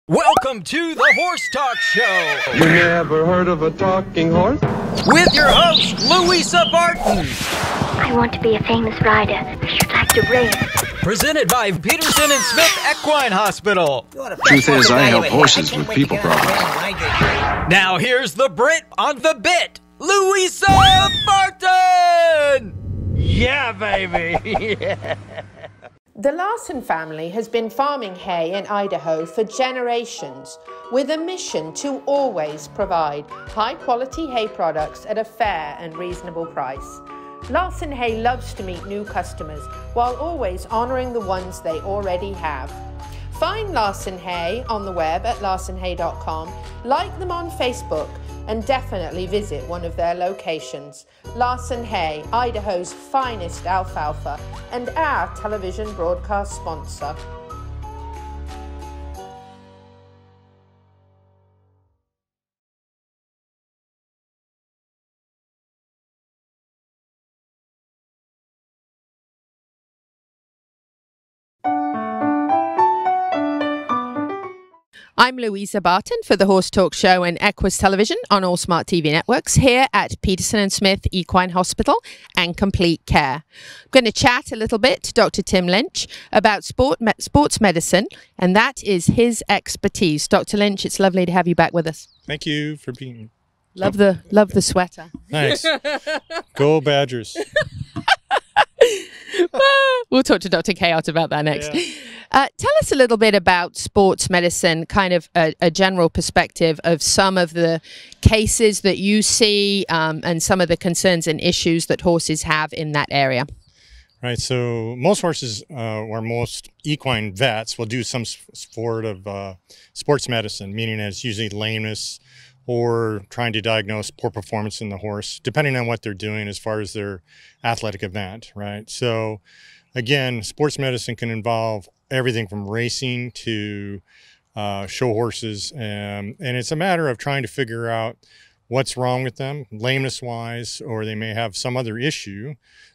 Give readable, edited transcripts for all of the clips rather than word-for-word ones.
Welcome to the Horse Talk Show. You never heard of a talking horse? With your host, Louisa Barton. I want to be a famous rider. I should like to race. Presented by Peterson and Smith Equine Hospital. Truth is, I help horses with people problems. Now here's the Brit on the bit, Louisa Barton. Yeah, baby. Yeah. The Larson family has been farming hay in Idaho for generations with a mission to always provide high-quality hay products at a fair and reasonable price. Larson Hay loves to meet new customers while always honouring the ones they already have. Find Larson Hay on the web at larsonhay.com, like them on Facebook, and definitely visit one of their locations. Larson Hay, Idaho's finest alfalfa, and our television broadcast sponsor. I'm Louisa Barton for the Horse Talk Show and Equus Television on all smart TV networks here at Peterson and Smith Equine Hospital and Complete Care. I'm going to chat a little bit to Dr. Tim Lynch about sports medicine, and that is his expertise. Dr. Lynch, it's lovely to have you back with us. Thank you for being. Love the sweater. Nice. Go Badgers. We'll talk to Dr. Chaos about that next. Yeah. Tell us a little bit about sports medicine, kind of a general perspective of some of the cases that you see and some of the concerns and issues that horses have in that area. Right. So most horses or most equine vets will do some sort of sports medicine, meaning that it's usually lameness or trying to diagnose poor performance in the horse, depending on what they're doing as far as their athletic event, right? So again, sports medicine can involve everything from racing to show horses, and it's a matter of trying to figure out what's wrong with them, lameness-wise, or they may have some other issue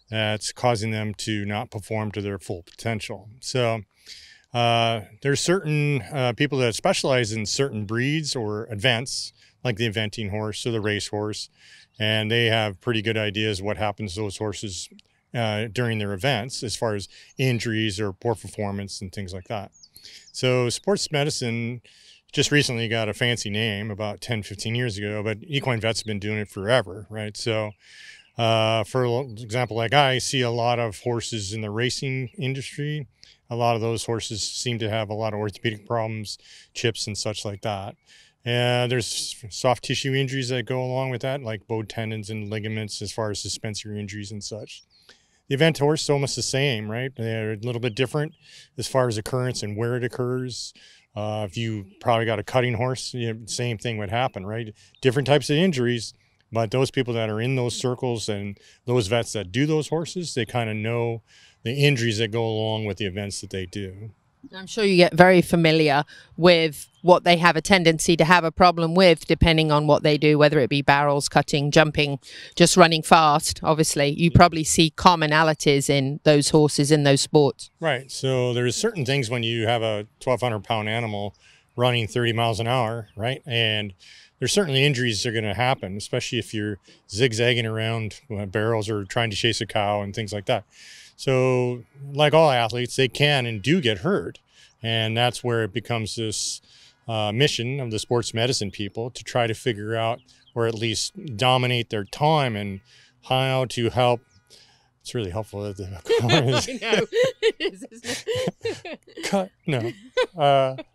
that's causing them to not perform to their full potential. So there's certain people that specialize in certain breeds or events, like the eventing horse or the race horse, and they have pretty good ideas what happens to those horses during their events as far as injuries or poor performance and things like that. So sports medicine just recently got a fancy name about 10, 15 years ago, but equine vets have been doing it forever, right? So for example, like I see a lot of horses in the racing industry. A lot of those horses seem to have a lot of orthopedic problems, chips and such like that. And there's soft tissue injuries that go along with that, like bowed tendons and ligaments as far as suspensory injuries and such. The event horse is almost the same, right? They're a little bit different as far as occurrence and where it occurs. If you probably got a cutting horse, same thing would happen, right? Different types of injuries, but those people that are in those circles and those vets that do those horses, they kind of know the injuries that go along with the events that they do. I'm sure you get very familiar with what they have a tendency to have a problem with, depending on what they do, whether it be barrels, cutting, jumping, just running fast. Obviously, you probably see commonalities in those horses in those sports. Right. So there's certain things when you have a 1,200-pound animal running 30 miles an hour, right? And there's certainly injuries that are going to happen, especially if you're zigzagging around barrels or trying to chase a cow and things like that. So like all athletes, they can and do get hurt. And that's where it becomes this mission of the sports medicine people to try to figure out, or at least dominate their time and how to help. It's really helpful that the It is, isn't it? No.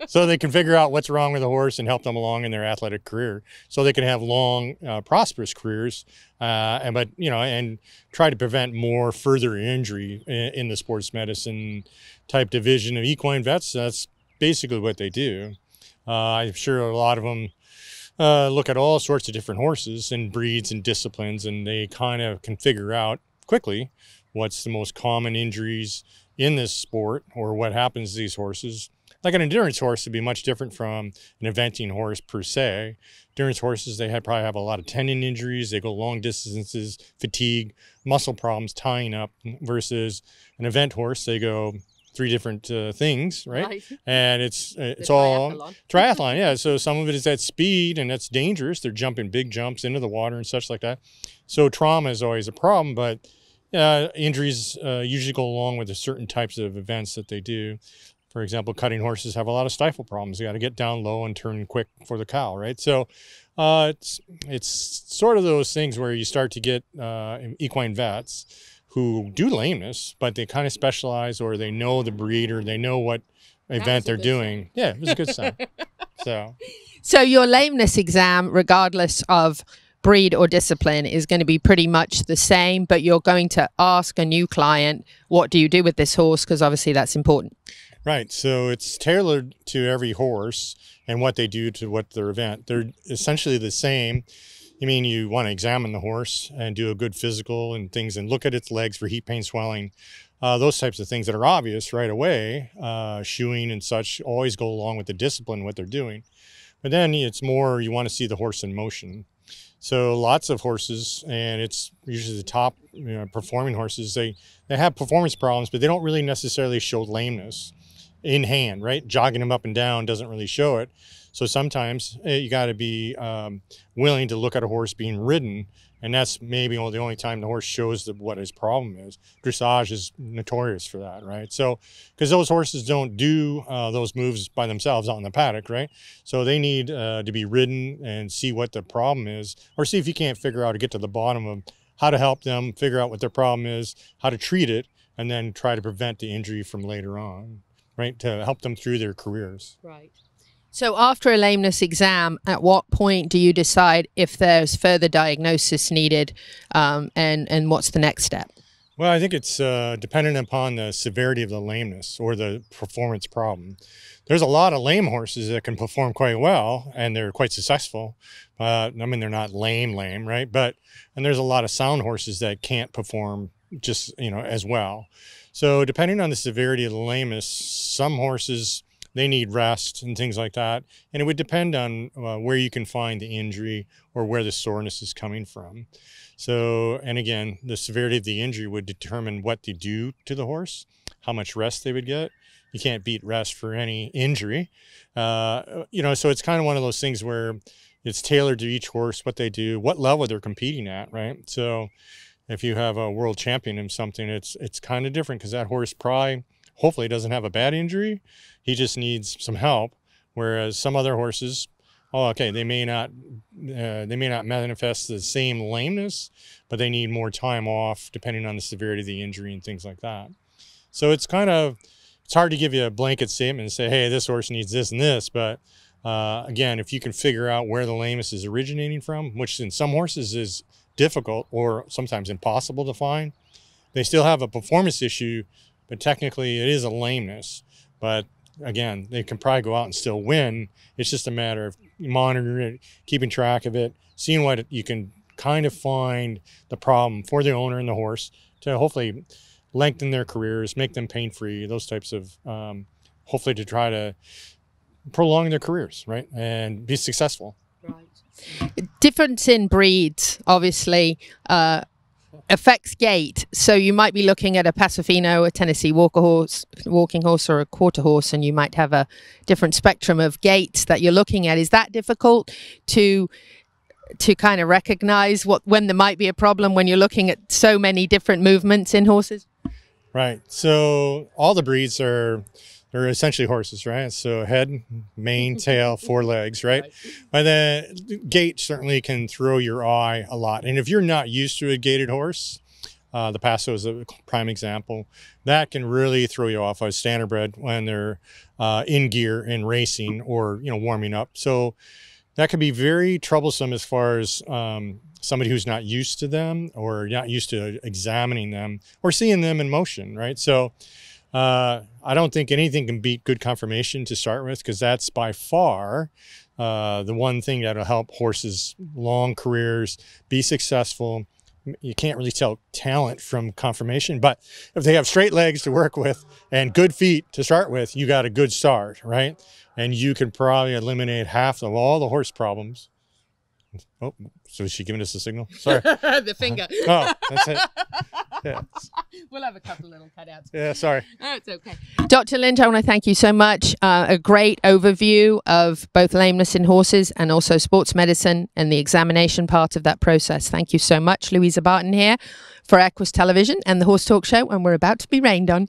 So they can figure out what's wrong with the horse and help them along in their athletic career, so they can have long, prosperous careers, and try to prevent more further injury in the sports medicine type division of equine vets. That's basically what they do. I'm sure a lot of them look at all sorts of different horses and breeds and disciplines, and they kind of can figure out quickly what's the most common injuries in this sport or what happens to these horses. Like an endurance horse would be much different from an eventing horse per se. Endurance horses, they probably have a lot of tendon injuries. They go long distances, fatigue, muscle problems, tying up, versus an event horse, they go 3 different things, right? Right. And it's all triathlon. triathlon, yeah. So some of it is at speed, and that's dangerous. They're jumping big jumps into the water and such like that. So trauma is always a problem, but injuries usually go along with the certain types of events that they do. For example, cutting horses have a lot of stifle problems. You got to get down low and turn quick for the cow, right? So it's sort of those things where you start to get equine vets who do lameness, but they kind of specialize, or they know the breed, or they know what event they're doing. Yeah, it was a good sign. So your lameness exam, regardless of breed or discipline, is going to be pretty much the same, but you're going to ask a new client, what do you do with this horse? Because obviously that's important. Right. So it's tailored to every horse and what they do to what their event. They're essentially the same. I mean, you want to examine the horse and do a good physical and things, and look at its legs for heat, pain, swelling, those types of things that are obvious right away. Shoeing and such always go along with the discipline, what they're doing. But then it's more, you want to see the horse in motion. So lots of horses, and it's usually the top performing horses, they have performance problems, but they don't really necessarily show lameness in hand, right? Jogging them up and down doesn't really show it. So sometimes you got to be willing to look at a horse being ridden, and that's maybe the only time the horse shows what his problem is. Dressage is notorious for that, right? So, because those horses don't do those moves by themselves out in the paddock, right? So they need to be ridden and see what the problem is, or see if you can't figure out to get to the bottom of how to help them figure out what their problem is, how to treat it, and then try to prevent the injury from later on, right? To help them through their careers. Right. So after a lameness exam, at what point do you decide if there's further diagnosis needed, and what's the next step? Well, I think it's dependent upon the severity of the lameness or the performance problem. There's a lot of lame horses that can perform quite well, and they're quite successful. I mean, they're not lame, right? And there's a lot of sound horses that can't perform just, as well. So depending on the severity of the lameness, some horses, they need rest and things like that. And it would depend on where you can find the injury or where the soreness is coming from. So, and again, the severity of the injury would determine what to do to the horse, how much rest they would get. You can't beat rest for any injury. So it's kind of one of those things where it's tailored to each horse, what they do, what level they're competing at, right? So if you have a world champion in something, it's kind of different, because that horse probably, hopefully, doesn't have a bad injury. He just needs some help. Whereas some other horses, they may not manifest the same lameness, but they need more time off depending on the severity of the injury and things like that. So it's hard to give you a blanket statement and say, hey, this horse needs this and this. But again, if you can figure out where the lameness is originating from, which in some horses is difficult or sometimes impossible to find, they still have a performance issue, but technically it is a lameness. But again, they can probably go out and still win. It's just a matter of monitoring it, keeping track of it, seeing what you can kind of find the problem for the owner and the horse to hopefully lengthen their careers, make them pain-free, those types of, hopefully to try to prolong their careers, right, and be successful. Right. Difference in breeds, obviously, affects gait. So you might be looking at a Pasofino, a Tennessee walking horse, or a quarter horse, and you might have a different spectrum of gaits that you're looking at. Is that difficult to kind of recognize when there might be a problem when you're looking at so many different movements in horses? Right. So all the breeds they're essentially horses, right? So head, mane, tail, 4 legs, right? But the gait certainly can throw your eye a lot. And if you're not used to a gaited horse, the Paso is a prime example, that can really throw you off a standardbred when they're in gear and racing or, warming up. So that could be very troublesome as far as somebody who's not used to them or not used to examining them or seeing them in motion, right? So I don't think anything can beat good conformation to start with, because that's by far the one thing that'll help horses' long careers be successful. You can't really tell talent from conformation, but if they have straight legs to work with and good feet to start with, you got a good start, right? And you can probably eliminate half of all the horse problems Oh, so is she giving us a signal? Sorry. The finger. Oh, that's it. Yeah. We'll have a couple little cutouts. Yeah, sorry. Oh, it's okay. Dr. Lynch, I want to thank you so much. A great overview of both lameness in horses and also sports medicine and the examination part of that process. Thank you so much. Louisa Barton here for Equus Television and the Horse Talk Show, and we're about to be rained on.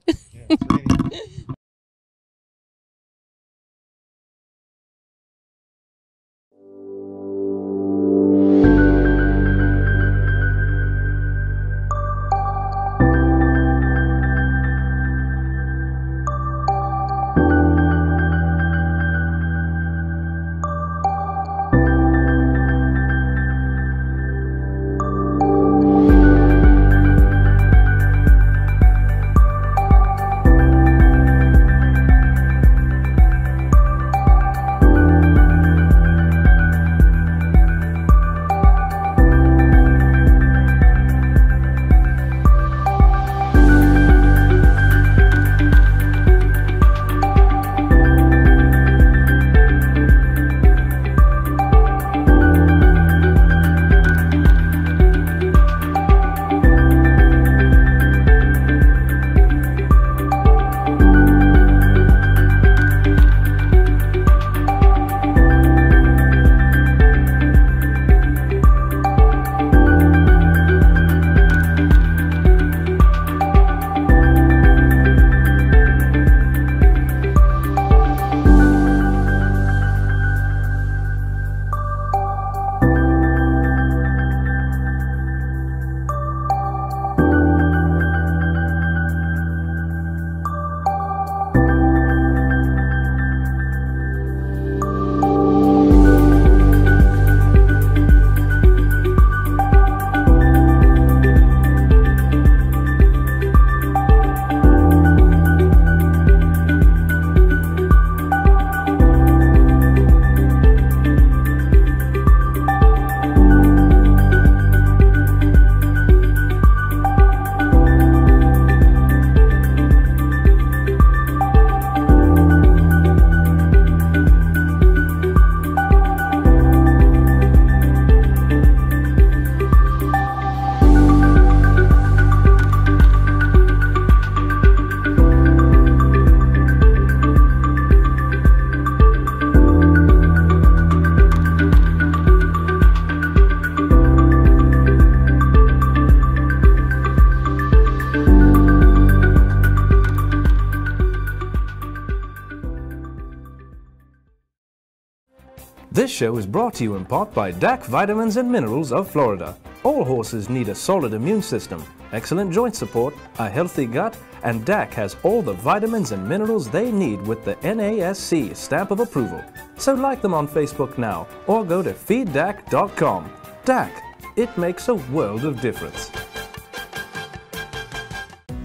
This show is brought to you in part by DAC Vitamins and Minerals of Florida. All horses need a solid immune system, excellent joint support, a healthy gut, and DAC has all the vitamins and minerals they need with the NASC stamp of approval. So like them on Facebook now, or go to feeddac.com. DAC, it makes a world of difference.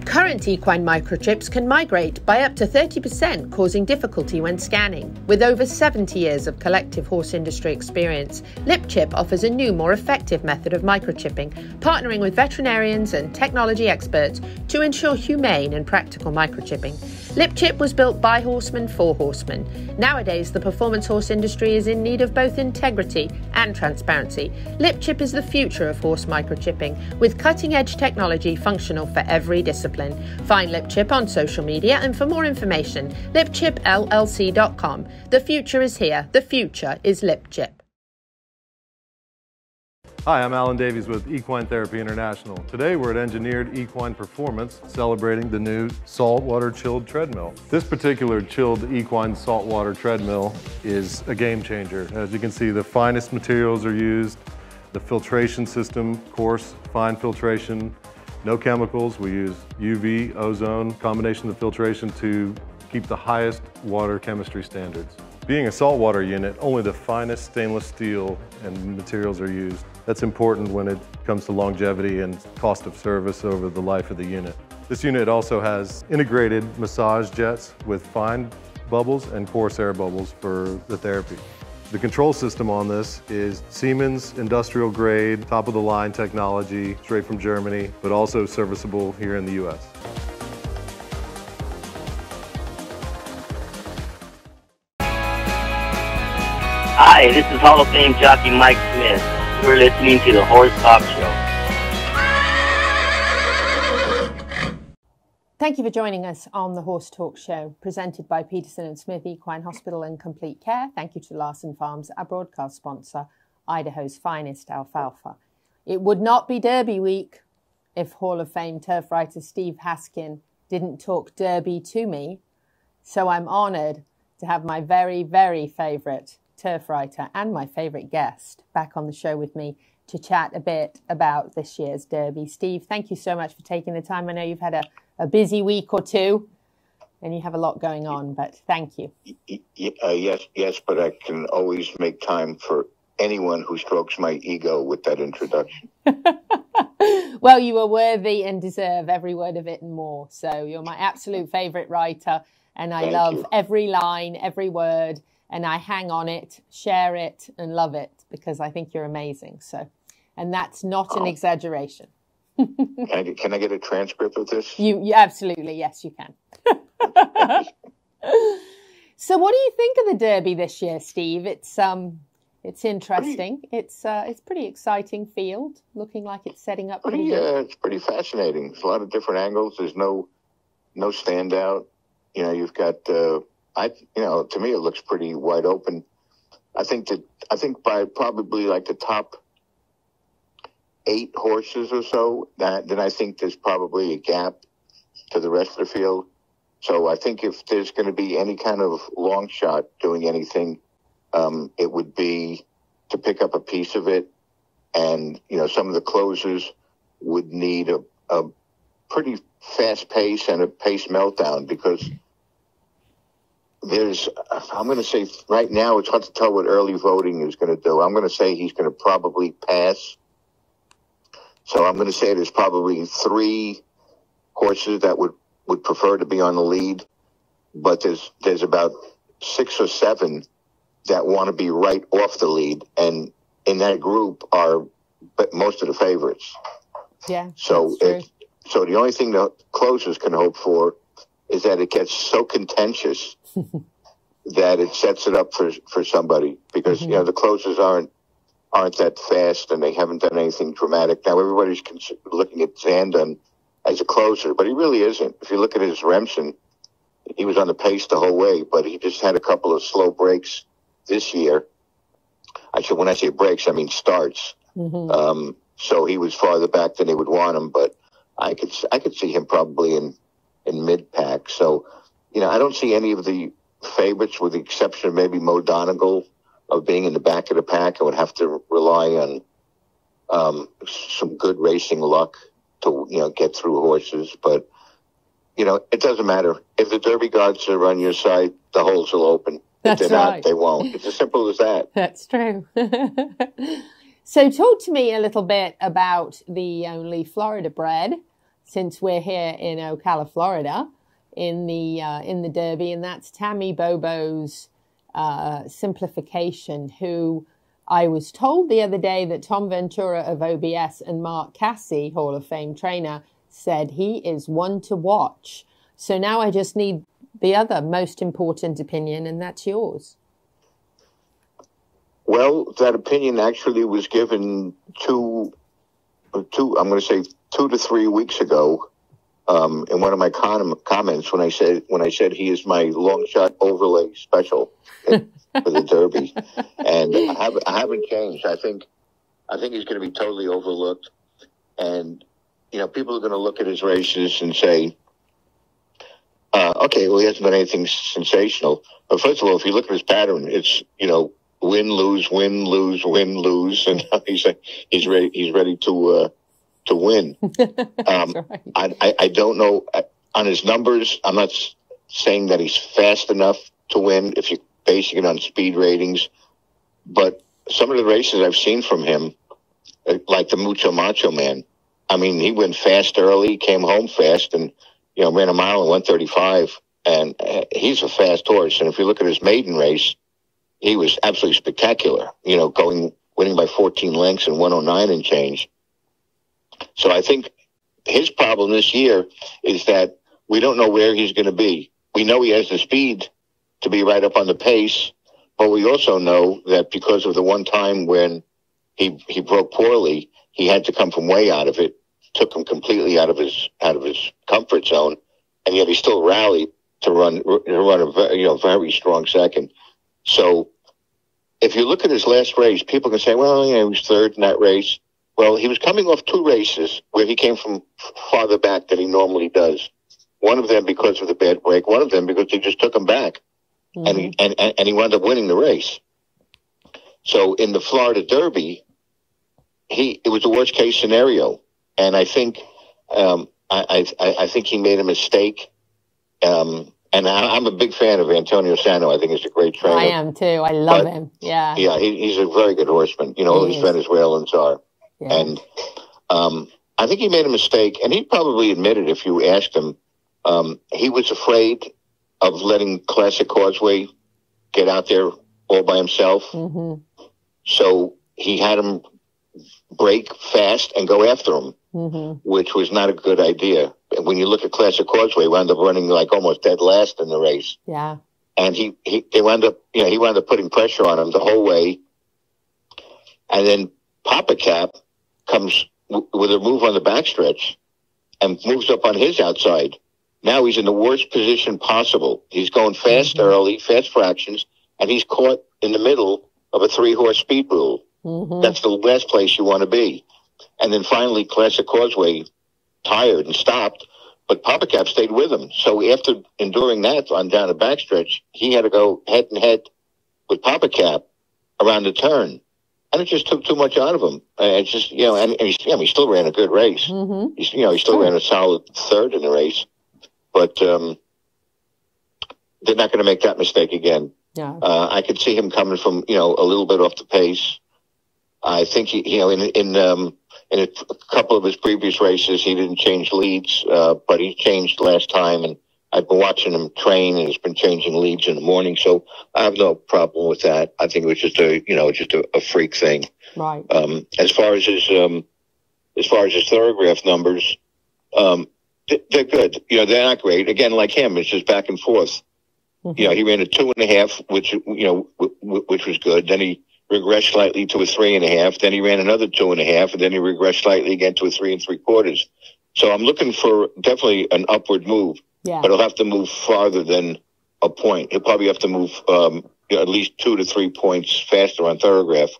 Current equine microchips can migrate by up to 30%, causing difficulty when scanning. With over 70 years of collective horse industry experience, LipChip offers a new, more effective method of microchipping, partnering with veterinarians and technology experts to ensure humane and practical microchipping. LipChip was built by horsemen for horsemen. Nowadays, the performance horse industry is in need of both integrity and transparency. LipChip is the future of horse microchipping, with cutting-edge technology functional for every discipline. Find LipChip on social media, and for more information, lipchipllc.com. The future is here. The future is LipChip. Hi, I'm Alan Davies with Equine Therapy International. Today we're at Engineered Equine Performance, celebrating the new saltwater chilled treadmill. This particular chilled equine saltwater treadmill is a game changer. As you can see, the finest materials are used, the filtration system, coarse, fine filtration, no chemicals. We use UV, ozone, combination of filtration to keep the highest water chemistry standards. Being a saltwater unit, only the finest stainless steel and materials are used. That's important when it comes to longevity and cost of service over the life of the unit. This unit also has integrated massage jets with fine bubbles and coarse air bubbles for the therapy. The control system on this is Siemens industrial grade, top of the line technology, straight from Germany, but also serviceable here in the US. Hi, this is Hall of Fame jockey Mike Smith. You're listening to the Horse Talk Show. Thank you for joining us on the Horse Talk Show, presented by Peterson and Smith Equine Hospital and Complete Care. Thank you to Larson Farms, our broadcast sponsor, Idaho's finest alfalfa. It would not be Derby week if Hall of Fame turf writer Steve Haskin didn't talk Derby to me. So I'm honoured to have my very, very favourite turf writer and my favourite guest back on the show with me to chat a bit about this year's Derby. Steve, thank you so much for taking the time. I know you've had a busy week or two and you have a lot going on, but thank you. Yes, but I can always make time for anyone who strokes my ego with that introduction. Well, you are worthy and deserve every word of it and more. So you're my absolute favourite writer, and I love every line, every word, and I hang on it, share it, and love it because I think you're amazing. So, and that's not an exaggeration. Can I get a transcript of this? You absolutely, yes, you can. So what do you think of the Derby this year, Steve? It's interesting. It's pretty exciting field, looking like it's setting up pretty good. It's pretty fascinating. There's a lot of different angles. There's no standout. You know, you've got to me it looks pretty wide open. I think by probably like the top 8 horses or so, then I think there's probably a gap to the rest of the field. So I think if there's going to be any kind of long shot doing anything, it would be to pick up a piece of it. And, you know, some of the closers would need a pretty fast pace and a pace meltdown because I'm going to say right now, it's hard to tell what early voting is going to do. I'm going to say he's going to probably pass. So I'm going to say there's probably 3 horses that would prefer to be on the lead, but there's about 6 or 7 that want to be right off the lead, and in that group are most of the favorites. Yeah. So the only thing the closers can hope for is that it gets so contentious that it sets it up for somebody, because you know the closers aren't that fast and they haven't done anything dramatic. Now everybody's looking at Zandon as a closer, but he really isn't. If you look at his Remsen, he was on the pace the whole way, but he just had a couple of slow breaks this year. When I say breaks, I mean starts. So he was farther back than they would want him, but I could see him probably in mid-pack. So, you know, I don't see any of the favorites, with the exception of maybe Mo Donegal, of being in the back of the pack. I would have to rely on some good racing luck to, you know, get through horses. But, you know, it doesn't matter. If the Derby gods are on your side, the holes will open. If they're not, they won't. It's as simple as that. That's true. So talk to me a little bit about the only Florida bred, since we're here in Ocala, Florida, in the Derby, and that's Tammy Bobo's Simplification, who I was told the other day that Tom Ventura of OBS and Mark Cassie, Hall of Fame trainer, said he is one to watch. So now I just need the other most important opinion, and that's yours. Well, that opinion actually was given two to 3 weeks ago, in one of my comments when I said he is my long shot overlay special for the Derby, and I haven't changed. I think he's going to be totally overlooked, and you know, people are going to look at his races and say, okay, well, he hasn't done anything sensational. But first of all, if you look at his pattern, it's, you know, win, lose, win, lose, win, lose, and he's ready to win. Right. I don't know on his numbers. I'm not saying that he's fast enough to win if you're basing it on speed ratings, but some of the races I've seen from him, like the Mucho Macho Man, I mean, he went fast early, came home fast, and, you know, ran a mile in 1:35, and he's a fast horse. And if you look at his maiden race, he was absolutely spectacular, you know, winning by 14 lengths and 109 and change. So I think his problem this year is that we don't know where he's going to be. We know he has the speed to be right up on the pace, But we also know that because of the one time when he broke poorly, he had to come from way out of it, took him completely out of his comfort zone, and yet he still rallied to run a very strong second. So if you look at his last race, people can say, well, he was third in that race. Well, he was coming off 2 races where he came from farther back than he normally does. One of them because of the bad break, one of them because they just took him back, and he wound up winning the race. So in the Florida Derby, it was the worst case scenario, and I think I think he made a mistake. And I'm a big fan of Antonio Sano. I think he's a great trainer. I am too. I love him. Yeah. Yeah, he's a very good horseman. All these Venezuelans are. Yeah. And I think he made a mistake, and he probably admitted if you asked him. He was afraid of letting Classic Causeway get out there all by himself. Mm-hmm. So he had him break fast and go after him, which was not a good idea. And when you look at Classic Causeway, wound up running like almost dead last in the race. Yeah. And he wound up putting pressure on him the whole way. And then Papa Cap comes with a move on the backstretch and moves up on his outside. Now he's in the worst position possible. He's going fast early, fast fractions, and he's caught in the middle of a 3-horse speed rule. That's the last place you want to be. And then finally, Classic Causeway tired and stopped, but Papa Cap stayed with him. So after enduring that on down the backstretch, he had to go head and head with Papa Cap around the turn. And it just took too much out of him. It's just, and he still ran a good race. He still ran a solid third in the race. But they're not going to make that mistake again. Yeah. I could see him coming from, a little bit off the pace. I think in a couple of his previous races, he didn't change leads, but he changed last time. And I've been watching him train, and he's been changing leads in the morning. So I have no problem with that. I think it was just a freak thing. Right. As far as his thoroughgraph numbers, they're good. They're not great. Again, like him, it's just back and forth. He ran a 2.5, which was good. Then he regressed slightly to a 3.5. Then he ran another 2.5, and then he regressed slightly again to a 3 3/4. So I'm looking for definitely an upward move. Yeah. But he'll have to move farther than a point. He'll probably have to move at least 2 to 3 points faster on thoroughgraph.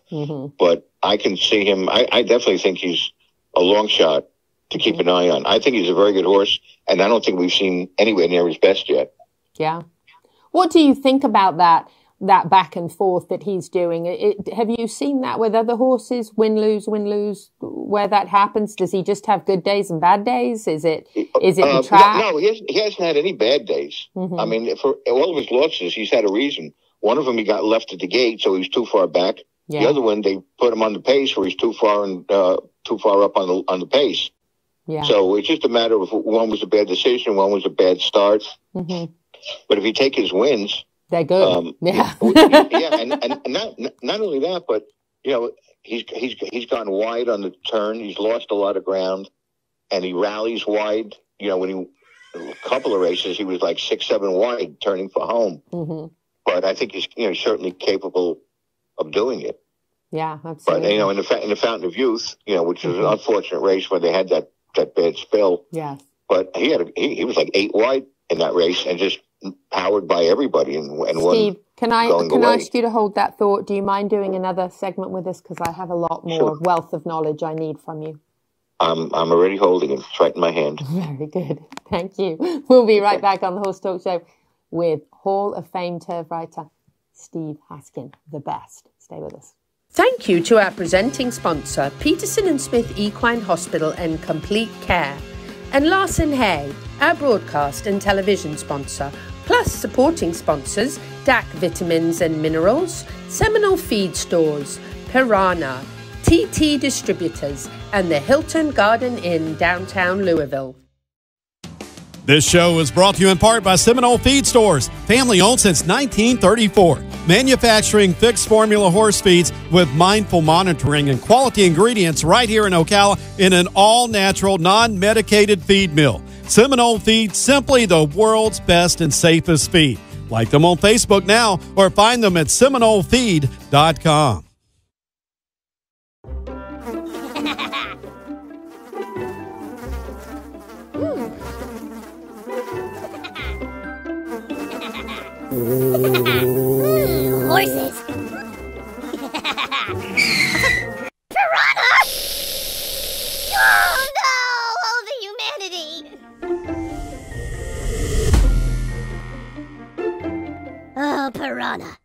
But I can see him. I definitely think he's a long shot to keep an eye on. I think he's a very good horse, and I don't think we've seen anywhere near his best yet. Yeah. What do you think about that back and forth that he's doing? Have you seen that with other horses? Win, lose, where that happens? Does he just have good days and bad days? Is it in track? No, he hasn't had any bad days. I mean, for all of his losses, he's had a reason. One of them, he got left at the gate, so he was too far back. Yeah. The other one, they put him on the pace where he's too far up on the pace. Yeah. So it's just a matter of one was a bad decision, one was a bad start. But if you take his wins, they're good. Yeah, and not only that, but he's gone wide on the turn. He's lost a lot of ground, and he rallies wide. When a couple of races, he was like 6-7 wide, turning for home. But I think he's certainly capable of doing it. Yeah, absolutely. But in the Fountain of Youth, which was an unfortunate race where they had that bad spill. Yeah. But he was like 8 wide in that race and just powered by everybody and Steve, can I ask you to hold that thought? Do you mind doing another segment with us? Because I have a lot more wealth of knowledge I need from you. I'm already holding it. It's right in my hand. Very good. Thank you. We'll be right back on the Horse Talk Show with Hall of Fame turf writer Steve Haskin, the best. Stay with us. Thank you to our presenting sponsor, Peterson & Smith Equine Hospital and Complete Care, and Larson Hay, our broadcast and television sponsor, plus supporting sponsors, DAC Vitamins and Minerals, Seminole Feed Stores, Piranha, TT Distributors, and the Hilton Garden Inn, downtown Louisville. This show is brought to you in part by Seminole Feed Stores, family owned since 1934. Manufacturing fixed formula horse feeds with mindful monitoring and quality ingredients right here in Ocala in an all-natural, non-medicated feed mill. Seminole Feed, simply the world's best and safest feed. Like them on Facebook now or find them at SeminoleFeed.com. Horses. Piranha! Oh no! Oh, the humanity! Oh, piranha.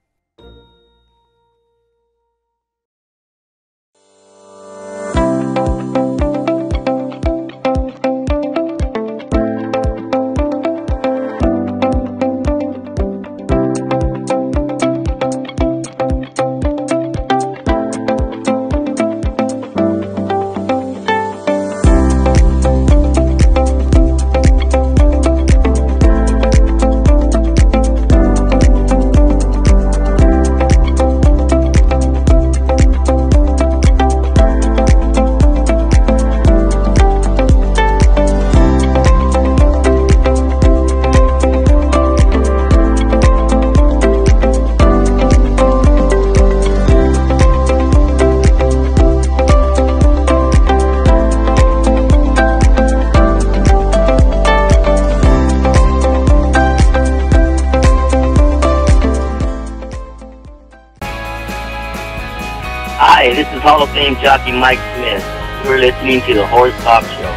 Hi, this is Hall of Fame jockey Mike Smith. You're listening to the Horse Talk Show.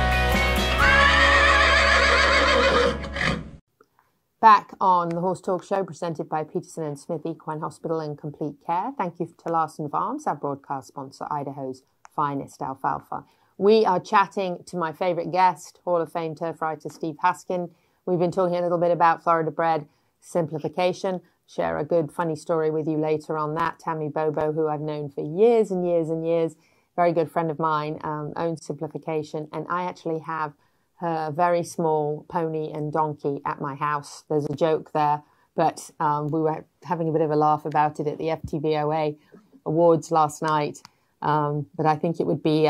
Back on the Horse Talk Show, presented by Peterson and Smith Equine Hospital and Complete Care. Thank you to Larson Farms, our broadcast sponsor, Idaho's finest alfalfa. We are chatting to my favorite guest, Hall of Fame turf writer Steve Haskin. We've been talking a little bit about Florida bred simplification. Share a good, funny story with you later on that. Tammy Bobo, who I've known for years and years and years, very good friend of mine, owns Simplification. And I actually have her very small pony and donkey at my house. There's a joke there, but we were having a bit of a laugh about it at the FTVOA Awards last night. But I think it would be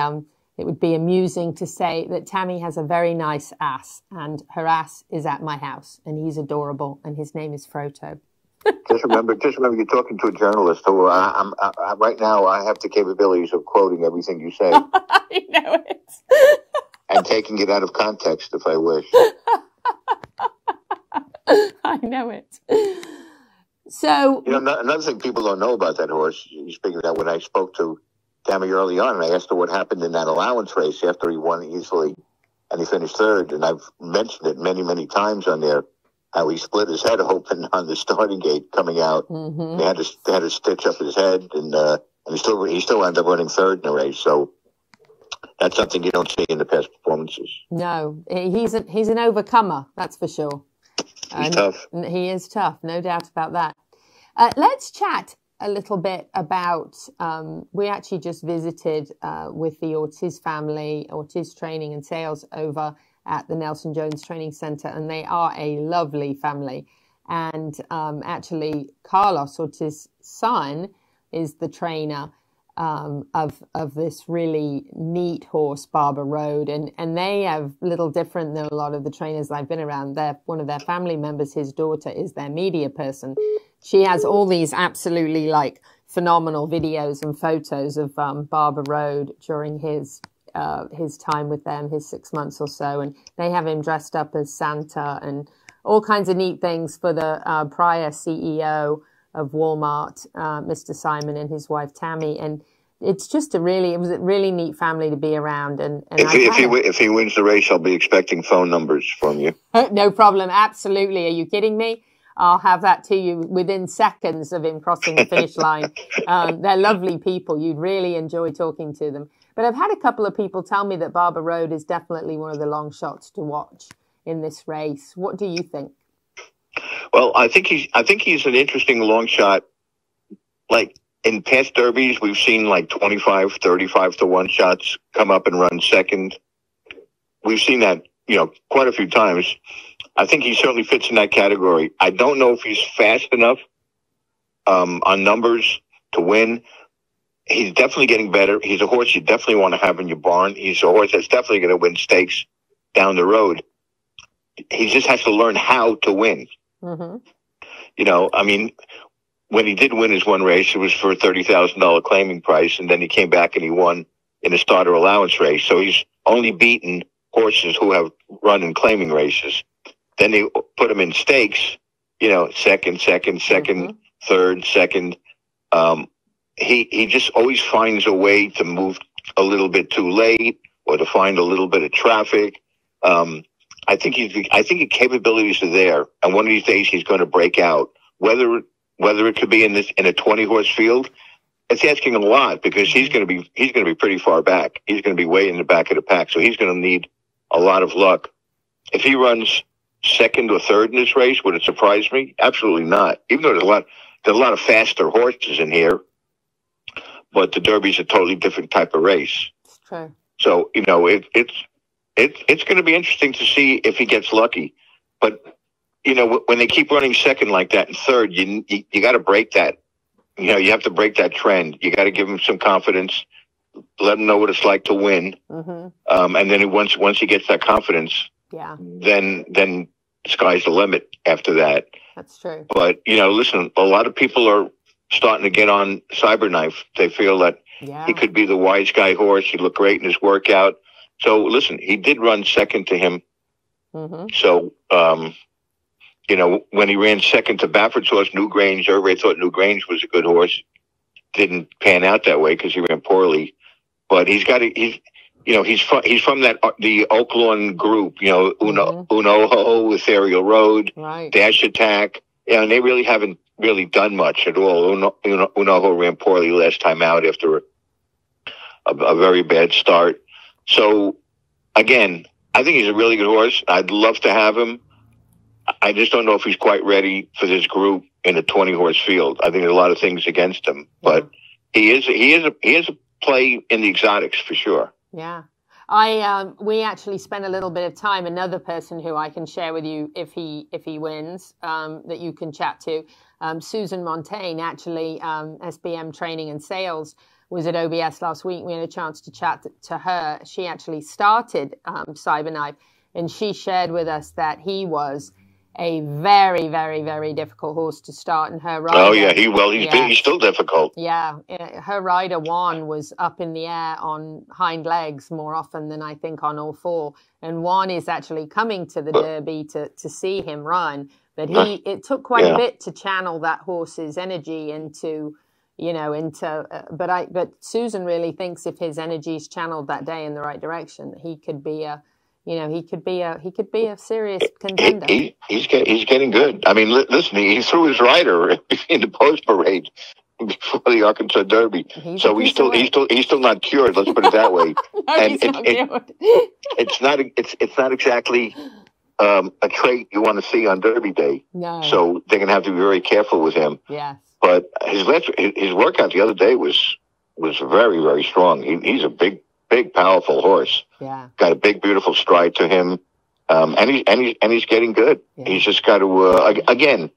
amusing to say that Tammy has a very nice ass, and her ass is at my house, and he's adorable, and his name is Froto. Just remember, you're talking to a journalist who right now I have the capabilities of quoting everything you say. I know it. And taking it out of context if I wish. I know it. So, another thing people don't know about that horse, you speaking of that, when I spoke to Tammy early on, and I asked her what happened in that allowance race after he won easily and he finished third, and I've mentioned it many, many times on there, how he split his head open on the starting gate coming out. Mm-hmm. They had to stitch up his head, and he still ended up running third in the race. So that's something you don't see in the past performances. No, he's an overcomer, that's for sure. He's tough. He is tough, no doubt about that. Let's chat a little bit about, we actually just visited with the Ortiz family, Ortiz Training and Sales over at the Nelson Jones Training Center, and they are a lovely family. And actually, Carlos, Ortiz's son, is the trainer of this really neat horse, Barber Road, and they have a little different than a lot of the trainers I've been around. One of their family members, his daughter, is their media person. She has all these absolutely phenomenal videos and photos of Barber Road during his time with them, his 6 months or so, and they have him dressed up as Santa and all kinds of neat things for the prior CEO of Walmart, Mr. Simon, and his wife Tammy, and it's just it was a really neat family to be around. And if he wins the race, I'll be expecting phone numbers from you. No problem, absolutely. Are you kidding me? I'll have that to you within seconds of him crossing the finish line. They're lovely people. You'd really enjoy talking to them. But I've had a couple of people tell me that Barber Road is definitely one of the long shots to watch in this race. What do you think? Well, I think he's an interesting long shot. Like in past derbies, we've seen 25, 35 to 1 shots come up and run second. We've seen that, quite a few times. I think he certainly fits in that category. I don't know if he's fast enough on numbers to win. He's definitely getting better. He's a horse you definitely want to have in your barn. He's a horse that's definitely going to win stakes down the road. He just has to learn how to win. Mm-hmm. You know, I mean, when he did win his one race, it was for a $30,000 claiming price, and then he came back and he won in a starter allowance race. So he's only beaten horses who have run in claiming races. Then they put him in stakes, you know, second, third, second. He just always finds a way to move a little bit too late or to find a little bit of traffic. I think his capabilities are there, and one of these days he's going to break out. Whether it could be in a 20-horse field, it's asking a lot, because he's going to be pretty far back. He's going to be way in the back of the pack, so he's going to need a lot of luck. If he runs second or third in this race, would it surprise me? Absolutely not. Even though there's a lot of faster horses in here, but the Derby's a totally different type of race. It's true. So, you know, it's going to be interesting to see if he gets lucky. But, you know, when they keep running second like that and third, you got to break that. You know, you have to break that trend. You got to give him some confidence, let him know what it's like to win. And then once he gets that confidence, then sky's the limit after that. That's true. But, you know, listen, a lot of people are starting to get on Cyberknife. They feel that he could be the wise guy horse. He looked great in his workout. So, listen, he did run second to him. So, you know, when he ran second to Baffert's horse, Newgrange, everybody thought Newgrange was a good horse. Didn't pan out that way because he ran poorly. But he's from the Oaklawn group, you know, Unoho, Ethereal Road, Dash Attack. Yeah, and they really haven't really done much at all. Unoho ran poorly last time out after a very bad start. So, again, I think he's a really good horse. I'd love to have him. I just don't know if he's quite ready for this group in a 20-horse field. I think there's a lot of things against him, but he is a play in the exotics for sure. Yeah. We actually spent a little bit of time, another person who I can share with you if he wins, that you can chat to, Susan Montaigne, actually, SBM Training and Sales, was at OBS last week. We had a chance to chat to her. She actually started Cyberknife, and she shared with us that he was a very, very, very difficult horse to start, and her rider. Oh yeah, he's still difficult. Yeah, her rider Juan was up in the air on hind legs more often than I think on all four. And Juan is actually coming to the Derby to see him run, but it took quite a bit to channel that horse's energy into. But Susan really thinks if his energy is channeled that day in the right direction, he could be a serious contender. He's getting good. I mean, listen, he threw his rider in the post parade before the Arkansas Derby, so he's still not cured. Let's put it that way. It's not exactly a trait you want to see on Derby Day. No. So they're gonna have to be very careful with him. Yes. But his workout the other day was very, very strong. He's a big, powerful horse. Yeah. Got a big, beautiful stride to him. And he's getting good. Yeah. He's just got to, again,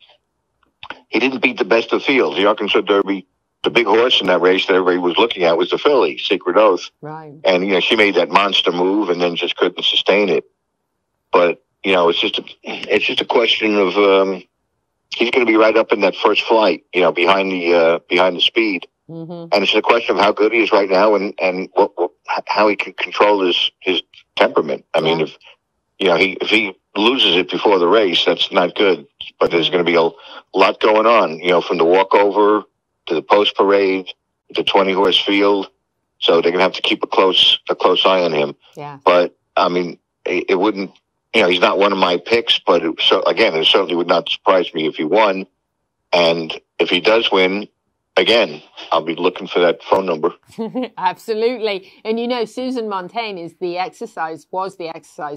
he didn't beat the best of the field. The Arkansas Derby, the big horse in that race that everybody was looking at was the filly, Secret Oath. Right. And, you know, she made that monster move and then just couldn't sustain it. But, you know, it's just a question of, he's going to be right up in that first flight, you know, behind the speed. And it's a question of how good he is right now and how he can control his temperament. I mean, if he loses it before the race, that's not good. But there's going to be a lot going on, you know, from the walkover to the post parade, the 20-horse field. So they're going to have to keep a close eye on him. Yeah. But I mean, it wouldn't. You know, he's not one of my picks, but it certainly would not surprise me if he won. And if he does win, again, I'll be looking for that phone number. Absolutely. And you know, Susan Montaigne was the exercise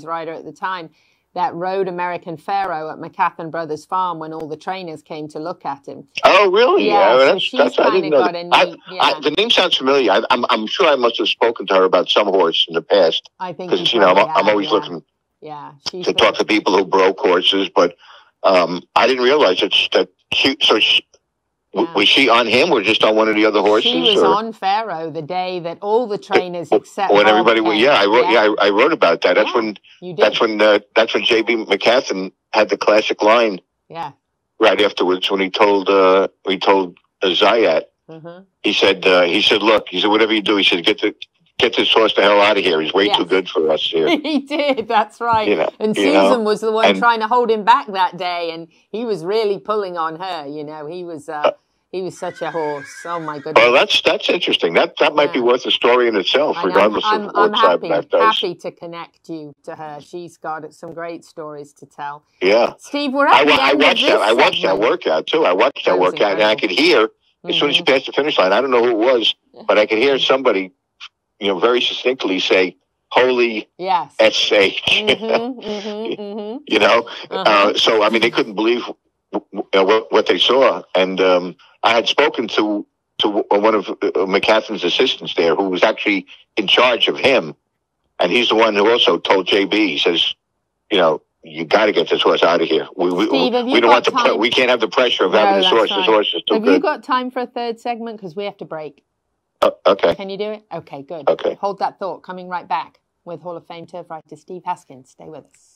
rider at the time that rode American Pharaoh at McCaffin Brothers Farm when all the trainers came to look at him. Oh, really? Yeah, so I didn't know that. The name sounds familiar. I'm sure I must have spoken to her about some horse in the past. I think because I'm always looking. Yeah, to talk to people who broke horses, but I didn't realize that was she on him or just on one of the other horses? She was on Pharaoh the day that all the trainers except when everybody went. Yeah, I wrote about that. That's when J.B. McCaffin had the classic line. Yeah. right afterwards when he told Zayat, he said, look, he said, whatever you do, he said, get this horse the hell out of here. He's way too good for us here. He did, that's right. You know, and Susan was the one trying to hold him back that day, and he was really pulling on her. You know, he was such a horse. Oh my goodness. Well, that's interesting. That might be worth a story in itself, regardless of what Zayat does. Happy to connect you to her. She's got some great stories to tell. Yeah, Steve, we're at the end of this segment. I watched that workout too. I watched that workout, and I could hear as soon as she passed the finish line. I don't know who it was, but I could hear somebody, very succinctly say, "Holy SH." You know, so I mean, they couldn't believe what they saw, and I had spoken to one of McCaffrey's assistants there, who was actually in charge of him, and he's the one who also told JB. He says, you got to get this horse out of here. We don't want we can't have the pressure of having this horse. Right. This horse is too good. Have you got time for a third segment? Because we have to break. Okay. Can you do it? Okay, good. Okay. Hold that thought. Coming right back with Hall of Fame turf writer Steve Haskin. Stay with us.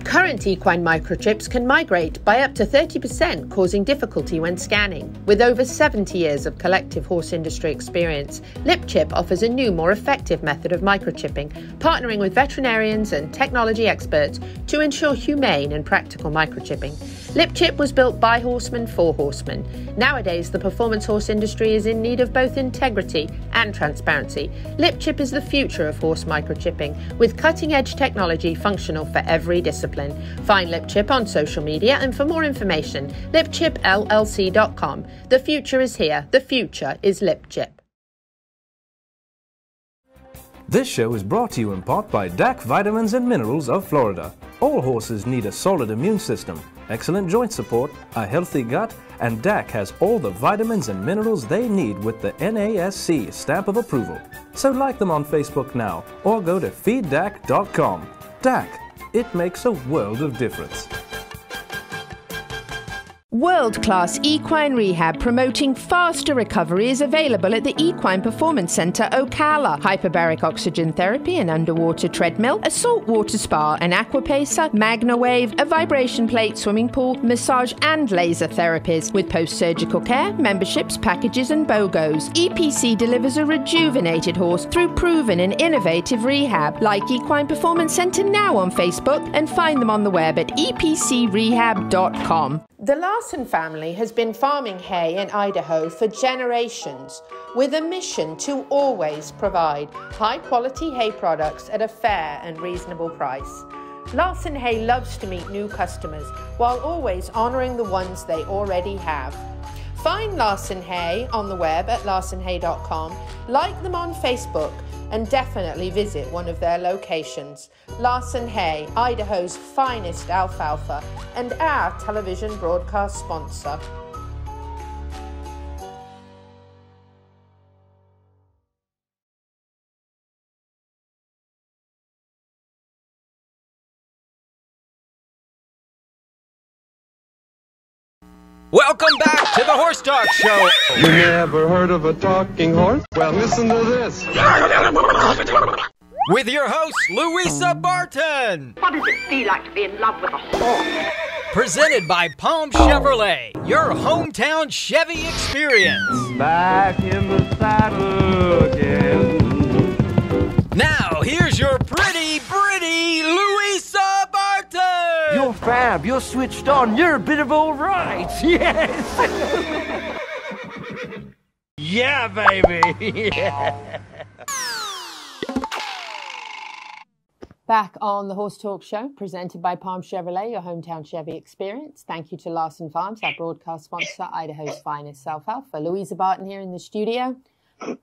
Current equine microchips can migrate by up to 30%, causing difficulty when scanning. With over 70 years of collective horse industry experience, LipChip offers a new, more effective method of microchipping, partnering with veterinarians and technology experts to ensure humane and practical microchipping. LipChip was built by horsemen for horsemen. Nowadays, the performance horse industry is in need of both integrity and transparency. LipChip is the future of horse microchipping, with cutting-edge technology functional for every discipline. Find LipChip on social media, and for more information, lipchipllc.com. The future is here. The future is LipChip. This show is brought to you in part by DAC Vitamins and Minerals of Florida. All horses need a solid immune system, excellent joint support, a healthy gut, and DAC has all the vitamins and minerals they need with the NASC stamp of approval. So like them on Facebook now, or go to feeddac.com. DAC, it makes a world of difference. World-class equine rehab promoting faster recovery is available at the Equine Performance Centre Ocala. Hyperbaric oxygen therapy, an underwater treadmill, a saltwater spa, an aquapacer, MagnaWave, a vibration plate, swimming pool, massage and laser therapies. With post-surgical care, memberships, packages and BOGOs, EPC delivers a rejuvenated horse through proven and innovative rehab. Like Equine Performance Centre now on Facebook and find them on the web at epcrehab.com. The Larson family has been farming hay in Idaho for generations, with a mission to always provide high-quality hay products at a fair and reasonable price. Larson Hay loves to meet new customers while always honouring the ones they already have. Find Larson Hay on the web at larsonhay.com, like them on Facebook, and definitely visit one of their locations. Larson Hay, Idaho's finest alfalfa, and our television broadcast sponsor. Welcome back to the Horse Talk Show. You never heard of a talking horse? Well, listen to this. With your host, Louisa Barton. What does it feel like to be in love with a horse? Presented by Palm Chevrolet, your hometown Chevy experience. Back in the saddle again. Now, here's your pretty Louisa Barton. You're fab. You're switched on. You're a bit of all right. Yes. Yeah, baby. Yeah. Back on the Horse Talk Show, presented by Palm Chevrolet, your hometown Chevy experience. Thank you to Larson Farms, our broadcast sponsor, Idaho's finest alfalfa. Louisa Barton here in the studio,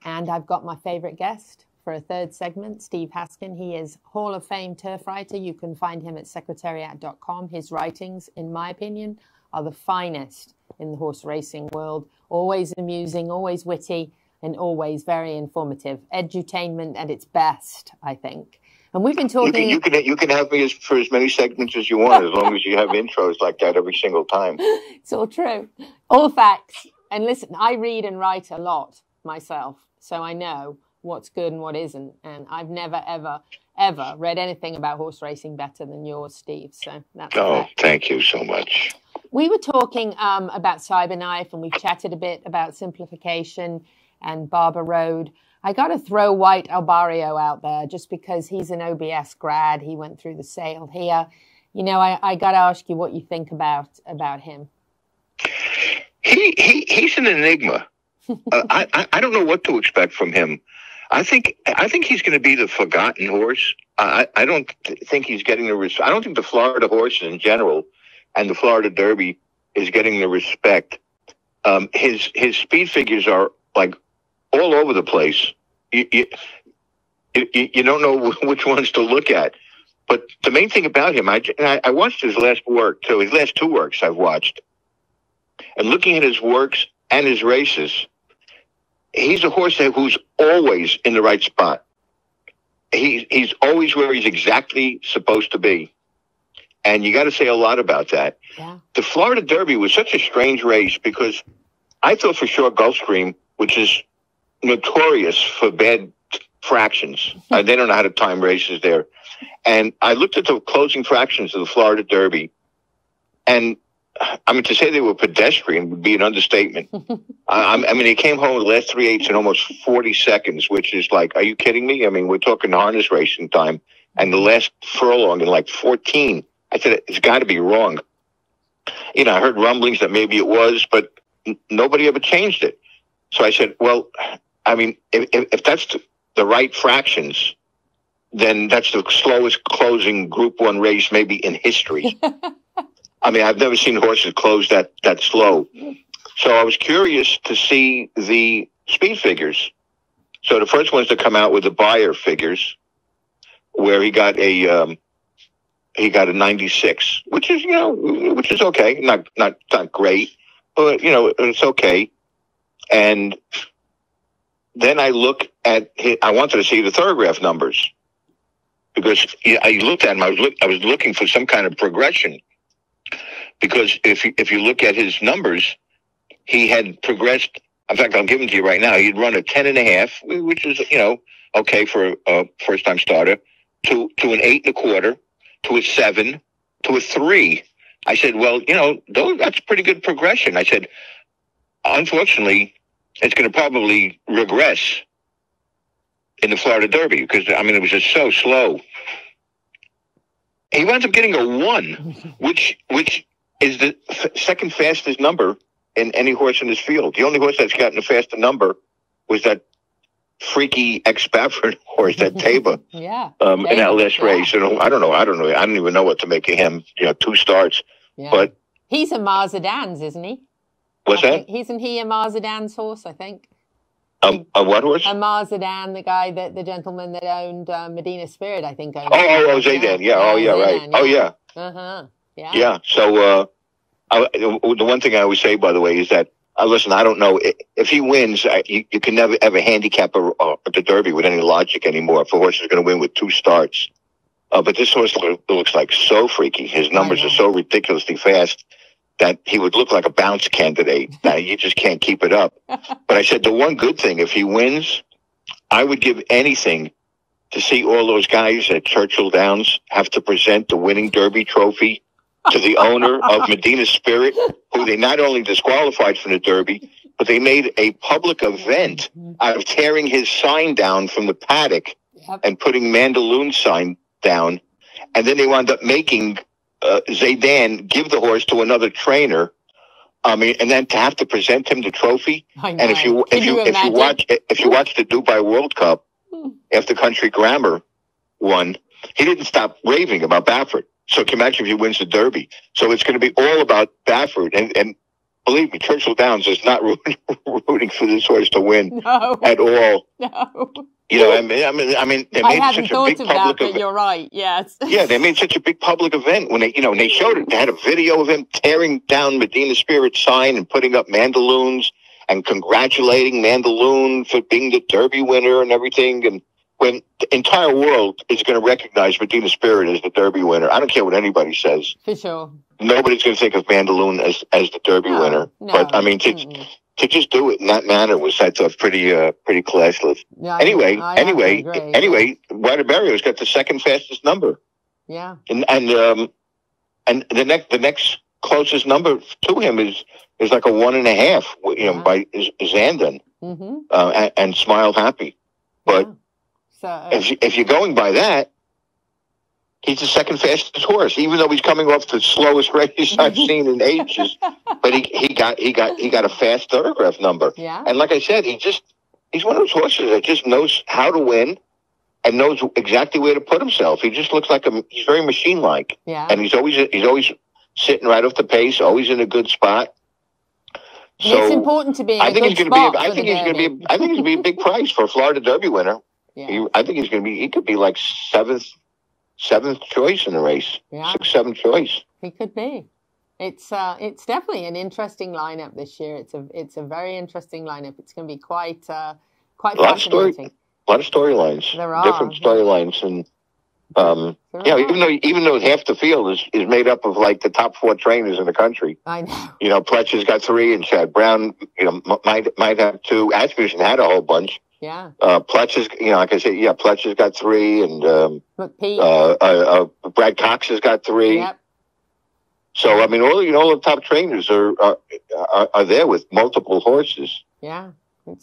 and I've got my favorite guest for a third segment, Steve Haskin. He is Hall of Fame turf writer. You can find him at secretariat.com. His writings, in my opinion, are the finest in the horse racing world. Always amusing, always witty, and always very informative. Edutainment at its best, I think. And we've been talking. You can have me for as many segments as you want, as long as you have intros like that every single time. It's all true, all facts. And listen, I read and write a lot myself, so I know what's good and what isn't. And I've never, ever read anything about horse racing better than yours, Steve. So that's thank you so much. We were talking about Cyberknife, and we've chatted a bit about simplification and Barber Road. I got to throw White Albario out there just because he's an OBS grad. He went through the sale here. You know, I got to ask you what you think about him. He's an enigma. I don't know what to expect from him. I think he's going to be the forgotten horse. I don't think he's getting the I don't think the Florida horses in general and the Florida Derby is getting the respect. His speed figures are like all over the place. You don't know which ones to look at. But the main thing about him, I watched his last work too. His last two works I've watched, and looking at his works and his races, he's a horse who's always in the right spot. He's always where he's exactly supposed to be. And you got to say a lot about that. Yeah. The Florida Derby was such a strange race because I thought for sure Gulfstream, which is notorious for bad fractions. They don't know how to time races there. And I looked at the closing fractions of the Florida Derby, and I mean, to say they were pedestrian would be an understatement. I mean, he came home with the last 3/8 in almost 40 seconds, which is like, are you kidding me? I mean, we're talking harness racing time. And the last furlong in like 14. I said, it's got to be wrong. You know, I heard rumblings that maybe it was, but nobody ever changed it. So I said, well, I mean, if that's the right fractions, then that's the slowest closing Group 1 race maybe in history. I mean, I've never seen horses close that slow. So I was curious to see the speed figures. So the first ones to come out with the buyer figures, where he got a 96, which is, you know, which is okay, not great, but you know, it's okay. And then I look at I wanted to see the thoroughgraph numbers because I looked at him. I was looking for some kind of progression. Because if you look at his numbers, he had progressed. In fact, I'll give them to you right now. He'd run a 10.5, which is, you know, okay for a first-time starter, to an 8 1/4, to a 7, to a 3. I said, well, you know, that's pretty good progression. I said, unfortunately, it's going to probably regress in the Florida Derby because, I mean, it was just so slow. He winds up getting a 1, which is the second fastest number in any horse in this field. The only horse that's gotten a faster number was that freaky ex-Baffert horse, that Tabor, in that last race. And I don't know. I don't even know what to make of him. You know, 2 starts. Yeah. But he's a Marzadans, isn't he? What's that? Isn't he a Marzadans horse, I think? A what horse? A Marzadan, the guy the gentleman that owned Medina Spirit, I think. Oh, Zaydan. Yeah. Oh, yeah, right. Yeah. Oh, yeah. Uh-huh. Yeah. Yeah. So the one thing I always say, by the way, is that, listen, I don't know. If he wins, you can never ever handicap the Derby with any logic anymore. If a horse is going to win with 2 starts. But this horse looks like so freaky. His numbers are so ridiculously fast that he would look like a bounce candidate. Now, you just can't keep it up. But I said the one good thing, if he wins, I would give anything to see all those guys at Churchill Downs have to present the winning Derby trophy to the owner of Medina Spirit, who they not only disqualified from the Derby, but they made a public event out of tearing his sign down from the paddock and putting Mandaloon's sign down. And then they wound up making Zaydan give the horse to another trainer. I mean, and then to have to present him the trophy. And if you watch the Dubai World Cup after Country Grammar won, he didn't stop raving about Baffert. So can you imagine if he wins the Derby? So it's going to be all about Baffert. And believe me, Churchill Downs is not rooting for this horse to win at all. No. You know, I mean, they made such a big public event. You're right. Yes. Yeah, they made such a big public event when they showed it. They had a video of him tearing down Medina Spirit's sign and putting up Mandaloons and congratulating Mandaloon for being the Derby winner and everything. And when the entire world is going to recognize Medina Spirit as the Derby winner, I don't care what anybody says. For sure. Nobody's going to think of Mandaloon as the Derby winner. No. But I mean, to just do it in that manner was, I thought, pretty classless. Yeah, anyway, White Albario's got the second fastest number. Yeah. And the next closest number to him is like a 1.5, by Zandon, and Smile Happy. But if you're going by that, he's the second fastest horse, even though he's coming off the slowest race I've seen in ages. But he got a fast thoroughbred number. Yeah. And like I said, he's one of those horses that just knows how to win and knows exactly where to put himself. He just looks like he's very machine-like. Yeah. And he's always sitting right off the pace, always in a good spot. So it's important to be in I a think good he's going spot. I think he's going to be a big price for a Florida Derby winner. Yeah. I think he could be like seventh choice in the race. Yeah. 6th, 7th choice. He could be. It's definitely an interesting lineup this year. It's a very interesting lineup. It's going to be quite fascinating. A lot of storylines. There are different storylines, and even though half the field is made up of like the top 4 trainers in the country. I know. Pletcher's got 3, and Chad Brown, might have 2. Asmussen had a whole bunch. Yeah. Pletcher's, like I said, Pletcher's got 3, and McPeak. Brad Cox has got 3. Yep. So I mean, all the top trainers are there with multiple horses. Yeah.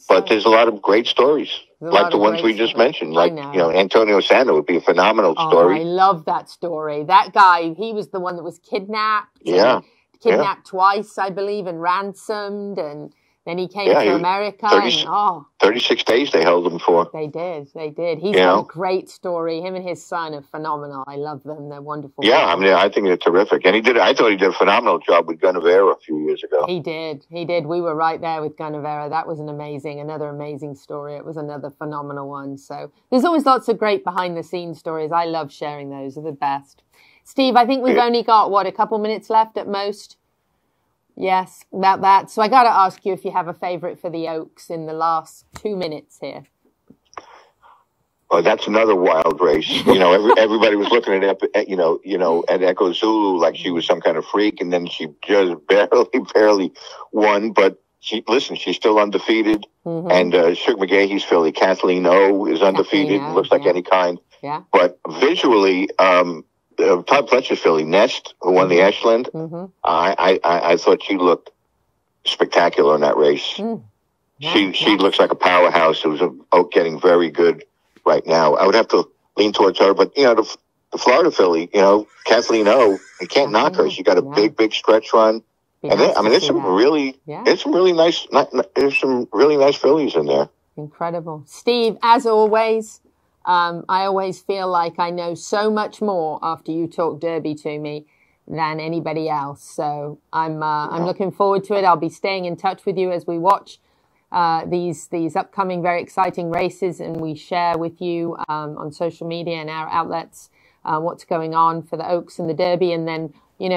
But there's a lot of great stories, like the ones we just mentioned. Like, Antonio Sando would be a phenomenal story. I love that story. That guy, he was the one that was kidnapped. Yeah. Kidnapped twice, I believe, and ransomed. And then he came to America. 36 days they held him for. They did. He's got a great story. Him and his son are phenomenal. I love them. They're wonderful. Yeah, I mean, I think they're terrific. And I thought he did a phenomenal job with Gunnevera a few years ago. He did. We were right there with Gunnevera. That was another amazing story. It was another phenomenal one. So there's always lots of great behind-the-scenes stories. I love sharing those. They're the best. Steve, I think we've only got, a couple minutes left at most? Yes, about that. So I got to ask you if you have a favourite for the Oaks in the last 2 minutes here. Oh, that's another wild race. Everybody was looking at at Echo Zulu like she was some kind of freak, and then she just barely won. But she's still undefeated. And Sugar McGahee's filly, Kathleen O, is undefeated. Looks like any kind. Yeah. But visually, Todd Pletcher's filly, Nest, who won the Ashland, I thought she looked spectacular in that race. She looks like a powerhouse who's getting very good right now. I would have to lean towards her, but the Florida filly, Kathleen O, you can't knock her. She got a big stretch run. And there's some really nice fillies in there. Incredible. Steve, as always, I always feel like I know so much more after you talk Derby to me than anybody else. So I'm looking forward to it. I'll be staying in touch with you as we watch these upcoming very exciting races, and we share with you on social media and our outlets what's going on for the Oaks and the Derby. And then,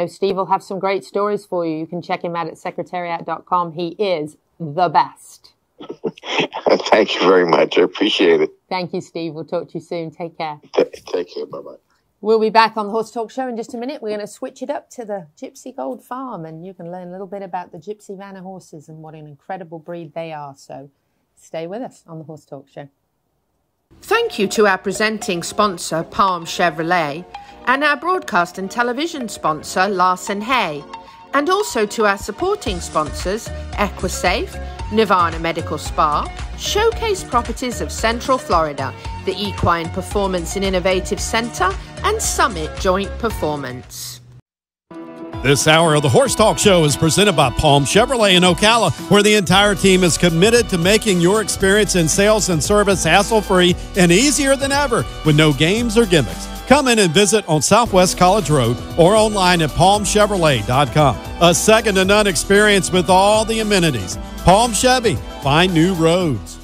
Steve will have some great stories for you. You can check him out at secretariat.com. He is the best. Thank you very much. I appreciate it. Thank you, Steve. We'll talk to you soon. Take care. Take care. Bye-bye. We'll be back on the Horse Talk Show in just a minute. We're going to switch it up to the Gypsy Gold Farm, and you can learn a little bit about the Gypsy Vanna horses and what an incredible breed they are. So stay with us on the Horse Talk Show. Thank you to our presenting sponsor, Palm Chevrolet, and our broadcast and television sponsor, Larson Hay, and also to our supporting sponsors, Equisafe, Nirvana Medical Spa, Showcase Properties of Central Florida, the Equine Performance and Innovative Center, and Summit Joint Performance. This hour of the Horse Talk Show is presented by Palm Chevrolet in Ocala, where the entire team is committed to making your experience in sales and service hassle-free and easier than ever with no games or gimmicks. Come in and visit on Southwest College Road or online at palmchevrolet.com. A second-to-none experience with all the amenities. Palm Chevy, find new roads.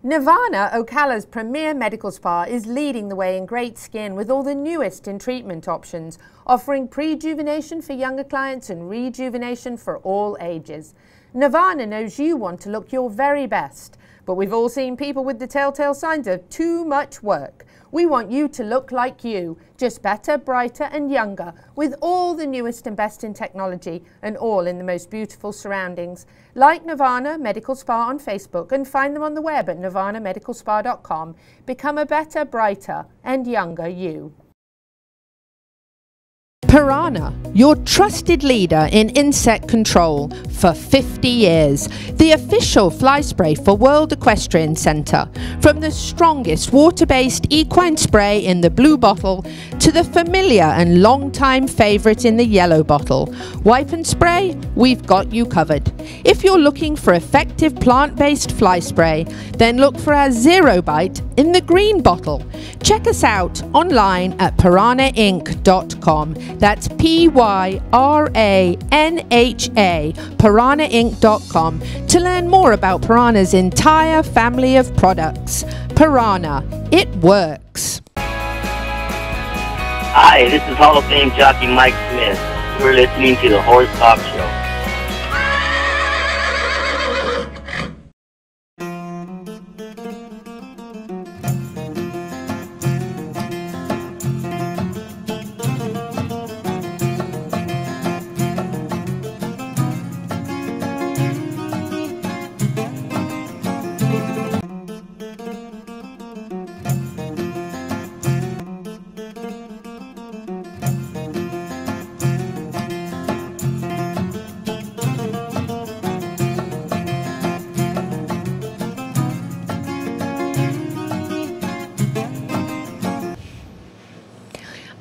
Nirvana, Ocala's premier medical spa, is leading the way in great skin with all the newest in treatment options, offering prejuvenation for younger clients and rejuvenation for all ages. Nirvana knows you want to look your very best, but we've all seen people with the telltale signs of too much work. We want you to look like you, just better, brighter and younger, with all the newest and best in technology and all in the most beautiful surroundings. Like Nirvana Medical Spa on Facebook and find them on the web at nirvanamedicalspa.com. Become a better, brighter and younger you. Piranha, your trusted leader in insect control for 50 years. The official fly spray for World Equestrian Centre. From the strongest water-based equine spray in the blue bottle to the familiar and long-time favourite in the yellow bottle. Wipe and spray, we've got you covered. If you're looking for effective plant-based fly spray, then look for our Zero Bite in the green bottle. Check us out online at piranhainc.com. That's P-Y-R-A-N-H-A, piranhainc.com, to learn more about Piranha's entire family of products. Piranha, it works. Hi, this is Hall of Fame jockey Mike Smith. You're listening to the Horse Talk Show.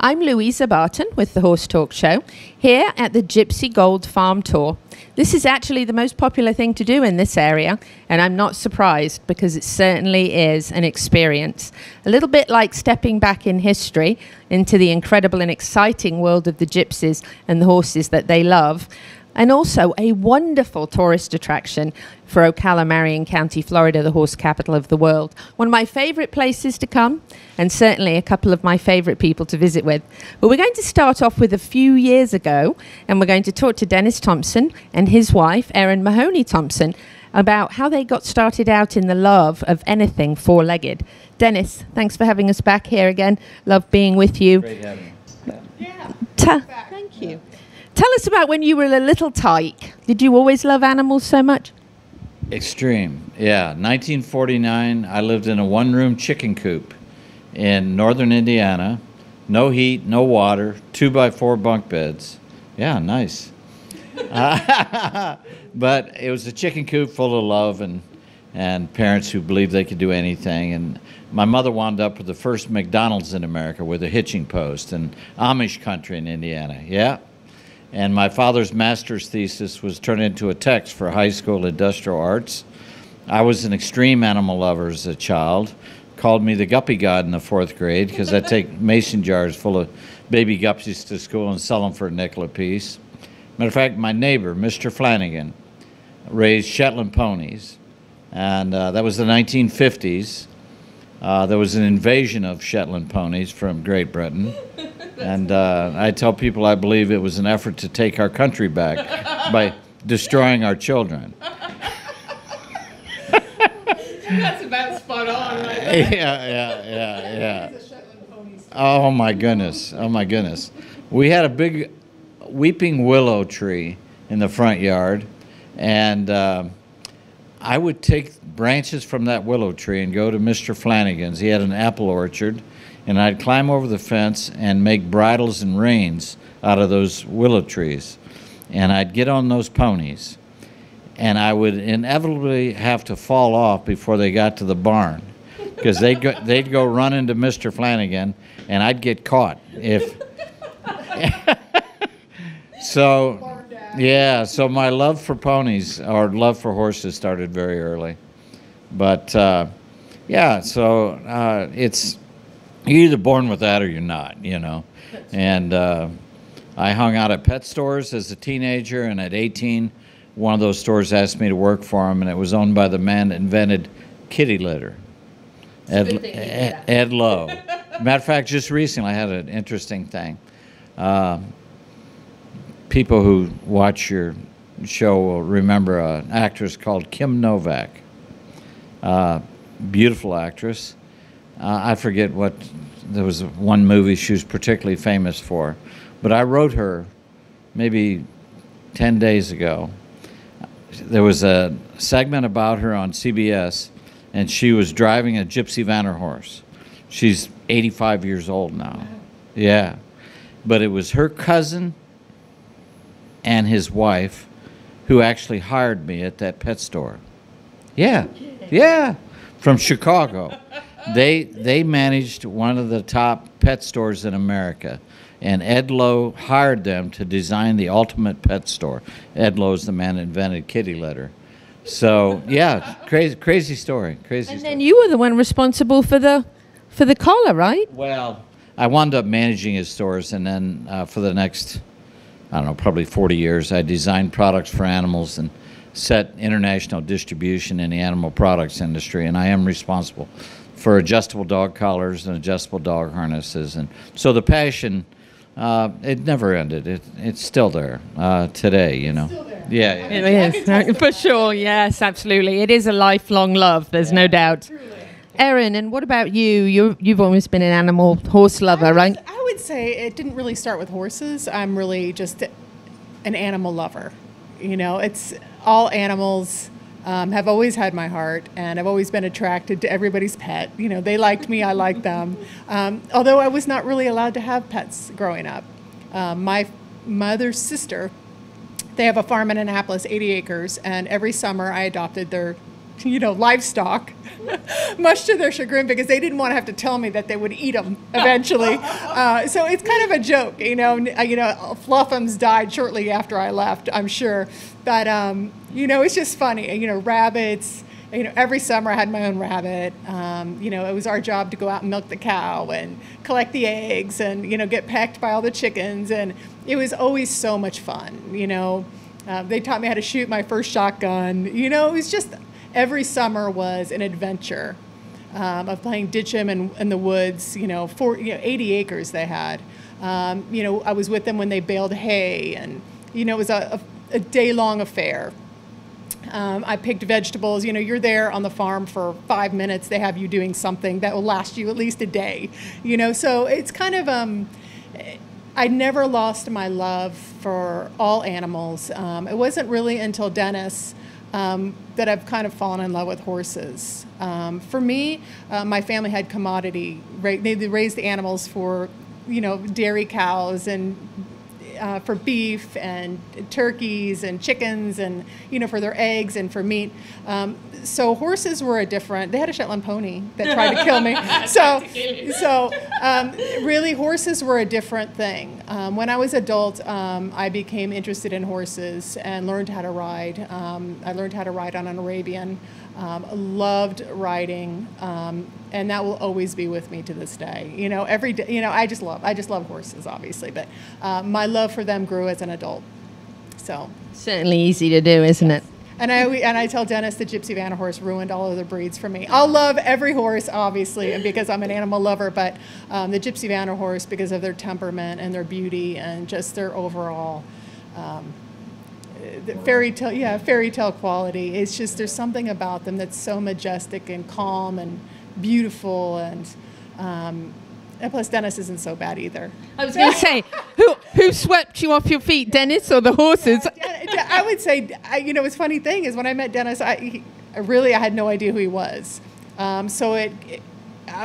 I'm Louisa Barton with the Horse Talk Show, here at the Gypsy Gold Farm Tour. This is actually the most popular thing to do in this area, and I'm not surprised because it certainly is an experience. A little bit like stepping back in history into the incredible and exciting world of the gypsies and the horses that they love, and also a wonderful tourist attraction for Ocala, Marion County, Florida, the horse capital of the world. One of my favorite places to come, and certainly a couple of my favorite people to visit with. But we're going to start off with a few years ago, and we're going to talk to Dennis Thompson and his wife, Erin Mahoney Thompson, about how they got started out in the love of anything four-legged. Dennis, thanks for having us back here again. Love being with you. Great having you. Yeah. Thank you. Tell us about when you were a little tyke. Did you always love animals so much? Extreme, yeah. 1949, I lived in a one-room chicken coop in northern Indiana. No heat, no water, 2x4 bunk beds. Yeah, nice. But it was a chicken coop full of love and parents who believed they could do anything. And my mother wound up with the first McDonald's in America with a hitching post in Amish country in Indiana, yeah. And my father's master's thesis was turned into a text for high school industrial arts. I was an extreme animal lover as a child. Called me the guppy god in the 4th grade because I'd take mason jars full of baby guppies to school and sell them for a nickel apiece. Matter of fact, my neighbor, Mr. Flanagan, raised Shetland ponies. And that was the 1950s. There was an invasion of Shetland ponies from Great Britain. And I tell people I believe it was an effort to take our country back by destroying our children. That's about spot on, right? Yeah. Oh my goodness. We had a big weeping willow tree in the front yard, and I would take branches from that willow tree and go to Mr. Flanagan's. He had an apple orchard. And I'd climb over the fence and make bridles and reins out of those willow trees. And I'd get on those ponies. And I would inevitably have to fall off before they got to the barn. Because they'd go run into Mr. Flanagan, and I'd get caught. So my love for ponies, or love for horses, started very early. But, it's... You're either born with that or you're not, you know. And I hung out at pet stores as a teenager, and at 18, one of those stores asked me to work for him, and it was owned by the man that invented kitty litter, Ed Lowe. Matter of fact, just recently I had an interesting thing. People who watch your show will remember an actress called Kim Novak, beautiful actress. I forget what, there was one movie she was particularly famous for, but I wrote her maybe 10 days ago. There was a segment about her on CBS, and she was driving a Gypsy Vanner horse. She's 85 years old now. Yeah. but it was her cousin and his wife who actually hired me at that pet store. Yeah, yeah, from Chicago. They managed one of the top pet stores in America, and Ed Lowe hired them to design the ultimate pet store. Ed Lowe's the man that invented kitty litter. So yeah, crazy story, crazy. And then you were the one responsible for the collar, right? Well, I wound up managing his stores, and then for the next, I don't know, probably 40 years, I designed products for animals and set international distribution in the animal products industry, and I am responsible for adjustable dog collars and adjustable dog harnesses. And so the passion, it never ended. It's still there today, you know. Still there. Yeah, it is, for sure. Yes, absolutely. It is a lifelong love, there's no doubt. Truly. Erin, and what about you? You've always been an animal horse lover, right? I would say it didn't really start with horses. I'm really just an animal lover. You know, it's all animals have always had my heart, and I've always been attracted to everybody's pet. You know, they liked me, I liked them. Although I was not really allowed to have pets growing up. My mother's sister, they have a farm in Annapolis, 80 acres, and every summer I adopted their, livestock, much to their chagrin, because they didn't want to have to tell me that they would eat them eventually. So it's kind of a joke, Fluffums died shortly after I left, I'm sure. But, it's just funny, rabbits. Every summer I had my own rabbit. It was our job to go out and milk the cow and collect the eggs and, get pecked by all the chickens. And it was always so much fun, They taught me how to shoot my first shotgun. It was just, every summer was an adventure of playing ditch 'em in the woods, 80 acres they had. I was with them when they baled hay, and, it was a day-long affair. I picked vegetables. You're there on the farm for 5 minutes. They have you doing something that will last you at least a day. So it's kind of, I never lost my love for all animals. It wasn't really until Dennis that I've kind of fallen in love with horses. For me, my family had commodity. They raised animals for, dairy cows and for beef and turkeys and chickens and, for their eggs and for meat. So horses were they had a Shetland pony that tried to kill me. So really horses were a different thing. When I was adult, I became interested in horses and learned how to ride. I learned how to ride on an Arabian. Loved riding, and that will always be with me to this day. Every day, I just love horses, obviously, but my love for them grew as an adult. So certainly easy to do, isn't it? And I tell Dennis the Gypsy Vanna horse ruined all other breeds for me. I'll love every horse, obviously, and because I'm an animal lover, but the Gypsy Vanna horse, because of their temperament and their beauty and just their overall fairy tale quality. It's just, there's something about them that's so majestic and calm and beautiful, and plus Dennis isn't so bad either. I was going to say, who swept you off your feet, Dennis or the horses? I would say, it's funny thing is when I met Dennis, I had no idea who he was. I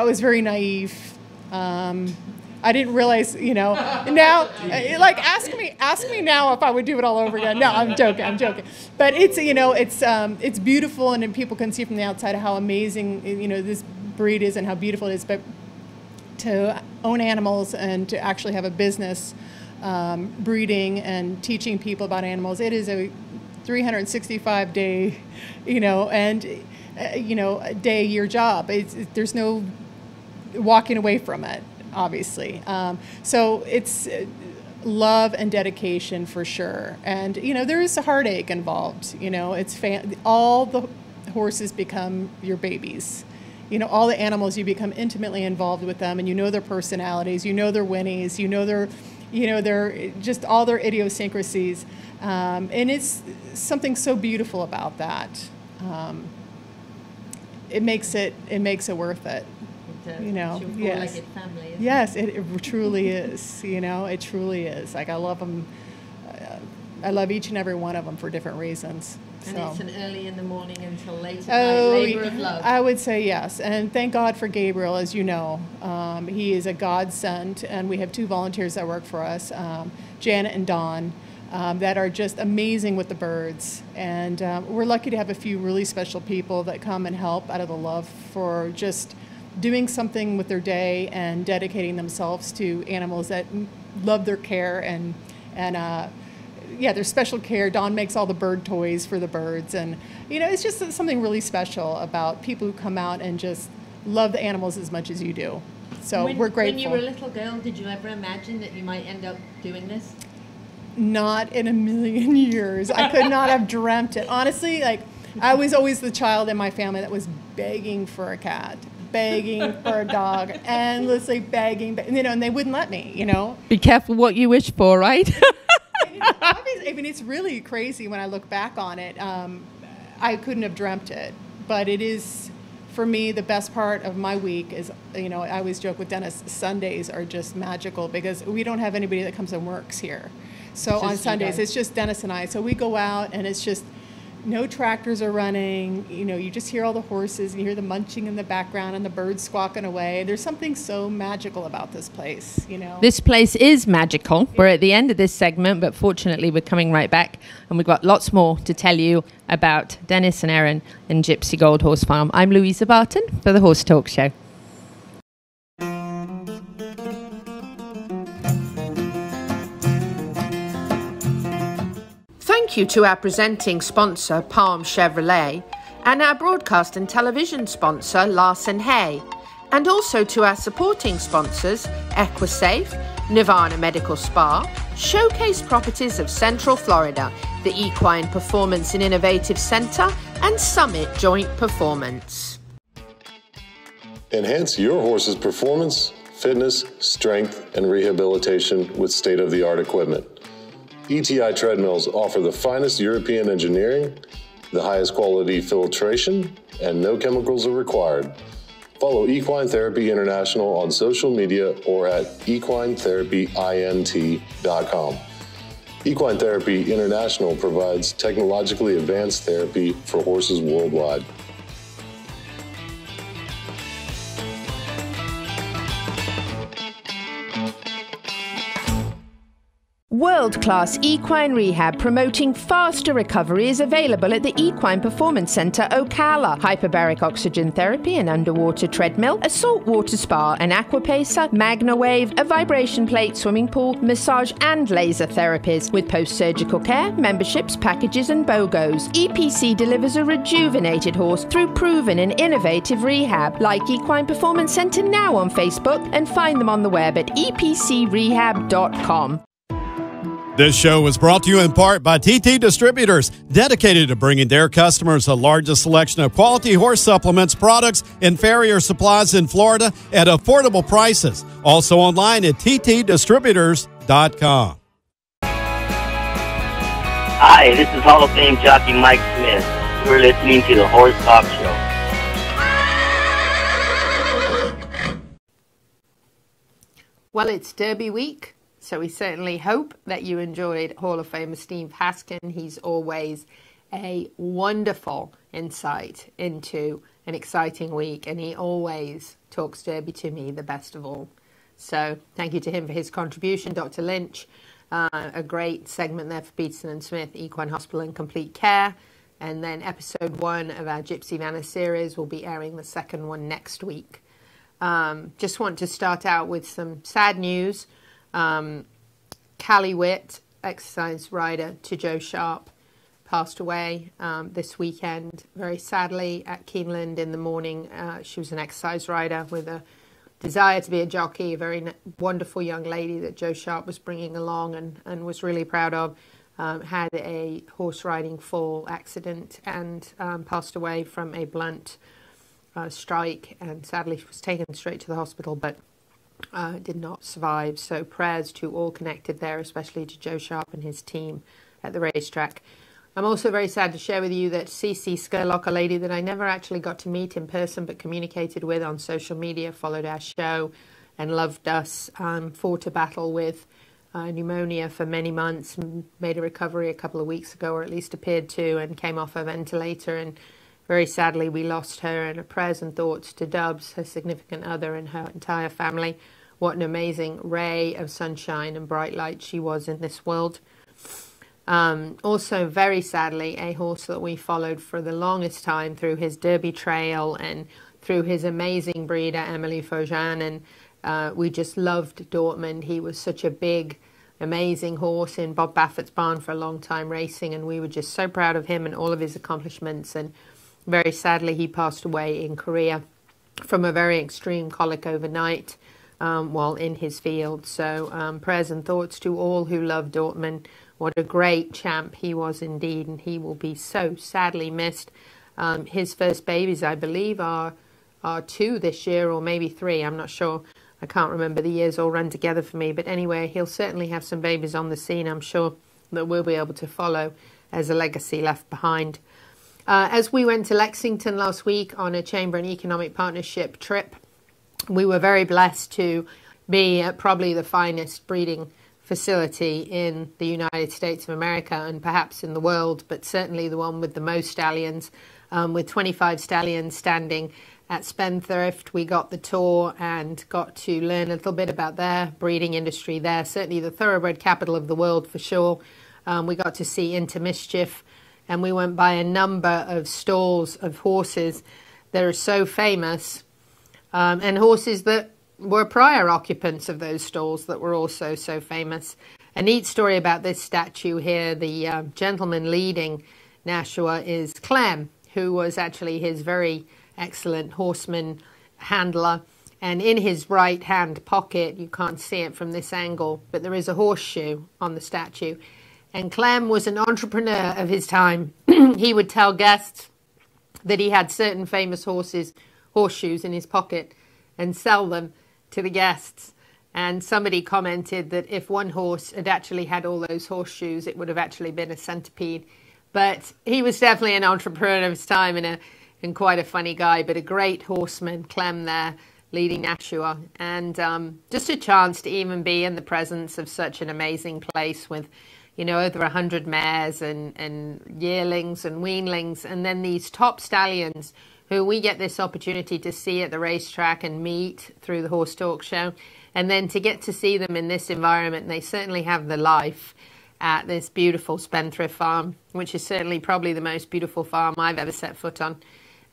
was very naive. I didn't realize, now, ask me now if I would do it all over again. No, I'm joking. But it's, it's beautiful, and people can see from the outside how amazing, this breed is and how beautiful it is. But to own animals and to actually have a business breeding and teaching people about animals, it is a 365-day, a day-a-year job. There's no walking away from it, obviously. So it's love and dedication for sure. And, there is a heartache involved. It's all the horses become your babies. All the animals, you become intimately involved with them, and their personalities, their whinnies, their just all their idiosyncrasies. And it's something so beautiful about that. It makes it worth it. Yes. Like family, yes, it truly is. It truly is. Like, I love them. I love each and every one of them for different reasons. And it's an early in the morning until late at Oh, night labor of love. I would say yes. And thank God for Gabriel, as you know. He is a godsend, and we have 2 volunteers that work for us, Janet and Dawn, that are just amazing with the birds. And we're lucky to have a few really special people that come and help out of the love for just doing something with their day and dedicating themselves to animals that love their care and yeah, there's special care. Dawn makes all the bird toys for the birds. And, you know, it's just something really special about people who come out and just love the animals as much as you do. So we're grateful. When you were a little girl, did you ever imagine that you might end up doing this? Not in a million years. I could not have dreamt it. Honestly, like, I was always the child in my family that was begging for a cat, begging for a dog, endlessly begging, you know, and they wouldn't let me, you know. Be careful what you wish for, right? I mean, it's really crazy when I look back on it. I couldn't have dreamt it, but it is, for me, the best part of my week is, you know, I always joke with Dennis, Sundays are just magical because we don't have anybody that comes and works here. So on Sundays, it's just Dennis and I. So we go out and it's just, no tractors are running, you know, you just hear all the horses, and you hear the munching in the background and the birds squawking away. There's something so magical about this place, you know. This place is magical. We're at the end of this segment, but fortunately we're coming right back, and we've got lots more to tell you about Dennis and Erin and Gypsy Gold Horse Farm. I'm Louisa Barton for the Horse Talk Show. Thank you to our presenting sponsor, Palm Chevrolet, and our broadcast and television sponsor, Larson Hay, and also to our supporting sponsors, Equisafe, Nirvana Medical Spa, Showcase Properties of Central Florida, the Equine Performance and Innovative Center, and Summit Joint Performance. Enhance your horse's performance, fitness, strength, and rehabilitation with state-of-the-art equipment. ETI treadmills offer the finest European engineering, the highest quality filtration, and no chemicals are required. Follow Equine Therapy International on social media or at equinetherapyint.com. Equine Therapy International provides technologically advanced therapy for horses worldwide. World-class equine rehab promoting faster recovery is available at the Equine Performance Center Ocala. Hyperbaric oxygen therapy, an underwater treadmill, a saltwater spa, an aquapacer, MagnaWave, a vibration plate, swimming pool, massage and laser therapies. With post-surgical care, memberships, packages and BOGOs, EPC delivers a rejuvenated horse through proven and innovative rehab. Like Equine Performance Center now on Facebook and find them on the web at epcrehab.com. This show was brought to you in part by TT Distributors, dedicated to bringing their customers the largest selection of quality horse supplements, products, and farrier supplies in Florida at affordable prices. Also online at ttdistributors.com. Hi, this is Hall of Fame jockey Mike Smith. You're listening to the Horse Talk Show. Well, it's Derby week. So we certainly hope that you enjoyed Hall of Famer Steve Haskin. He's always a wonderful insight into an exciting week, and he always talks Derby to me the best of all. So thank you to him for his contribution. Dr. Lynch, a great segment there for Peterson and Smith, Equine Hospital and Complete Care. And then episode 1 of our Gypsy Vanna series will be airing the second one next week. Just want to start out with some sad news. Callie Witt, exercise rider to Joe Sharp, passed away this weekend, very sadly, at Keeneland in the morning. She was an exercise rider with a desire to be a jockey, a very wonderful young lady that Joe Sharp was bringing along and was really proud of. Had a horse riding fall accident and passed away from a blunt strike, and sadly was taken straight to the hospital, but did not survive. So prayers to all connected there, especially to Joe Sharp and his team at the racetrack. I'm also very sad to share with you that Cece Skerlock, a lady that I never actually got to meet in person but communicated with on social media, followed our show and loved us, fought a battle with pneumonia for many months, made a recovery a couple of weeks ago, or at least appeared to, and came off a ventilator. And very sadly, we lost her, and our prayers and thoughts to Dubs, her significant other, and her entire family. What an amazing ray of sunshine and bright light she was in this world. Also, very sadly, a horse that we followed for the longest time through his Derby Trail and through his amazing breeder, Emily Faugin, and we just loved Dortmund. He was such a big, amazing horse in Bob Baffert's barn for a long time racing, and we were just so proud of him and all of his accomplishments. And very sadly, he passed away in Korea from a very extreme colic overnight while in his field. So prayers and thoughts to all who love Dortmund. What a great champ he was indeed, and he will be so sadly missed. His first babies, I believe, are 2 this year, or maybe 3. I'm not sure. I can't remember. The years all run together for me. But anyway, he'll certainly have some babies on the scene, I'm sure, that we'll be able to follow as a legacy left behind. As we went to Lexington last week on a Chamber and Economic Partnership trip, we were very blessed to be at probably the finest breeding facility in the United States of America, and perhaps in the world, but certainly the one with the most stallions, with 25 stallions standing at Spendthrift. We got the tour and got to learn a little bit about their breeding industry there, certainly the thoroughbred capital of the world for sure. We got to see Into Mischief, and we went by a number of stalls of horses that are so famous, and horses that were prior occupants of those stalls that were also so famous. A neat story about this statue here, the gentleman leading Nashua is Clem, who was actually his very excellent horseman handler. And in his right hand pocket, you can't see it from this angle, but there is a horseshoe on the statue. And Clem was an entrepreneur of his time. He would tell guests that he had certain famous horseshoes in his pocket and sell them to the guests. And somebody commented that if one horse had actually had all those horseshoes, it would have actually been a centipede. But he was definitely an entrepreneur of his time and quite a funny guy, but a great horseman, Clem there, leading Nashua. And just a chance to even be in the presence of such an amazing place with, you know, over 100 mares and yearlings and weanlings, and then these top stallions who we get this opportunity to see at the racetrack and meet through the horse talk show, and then to get to see them in this environment. They certainly have the life at this beautiful Spendthrift farm, which is certainly probably the most beautiful farm I've ever set foot on.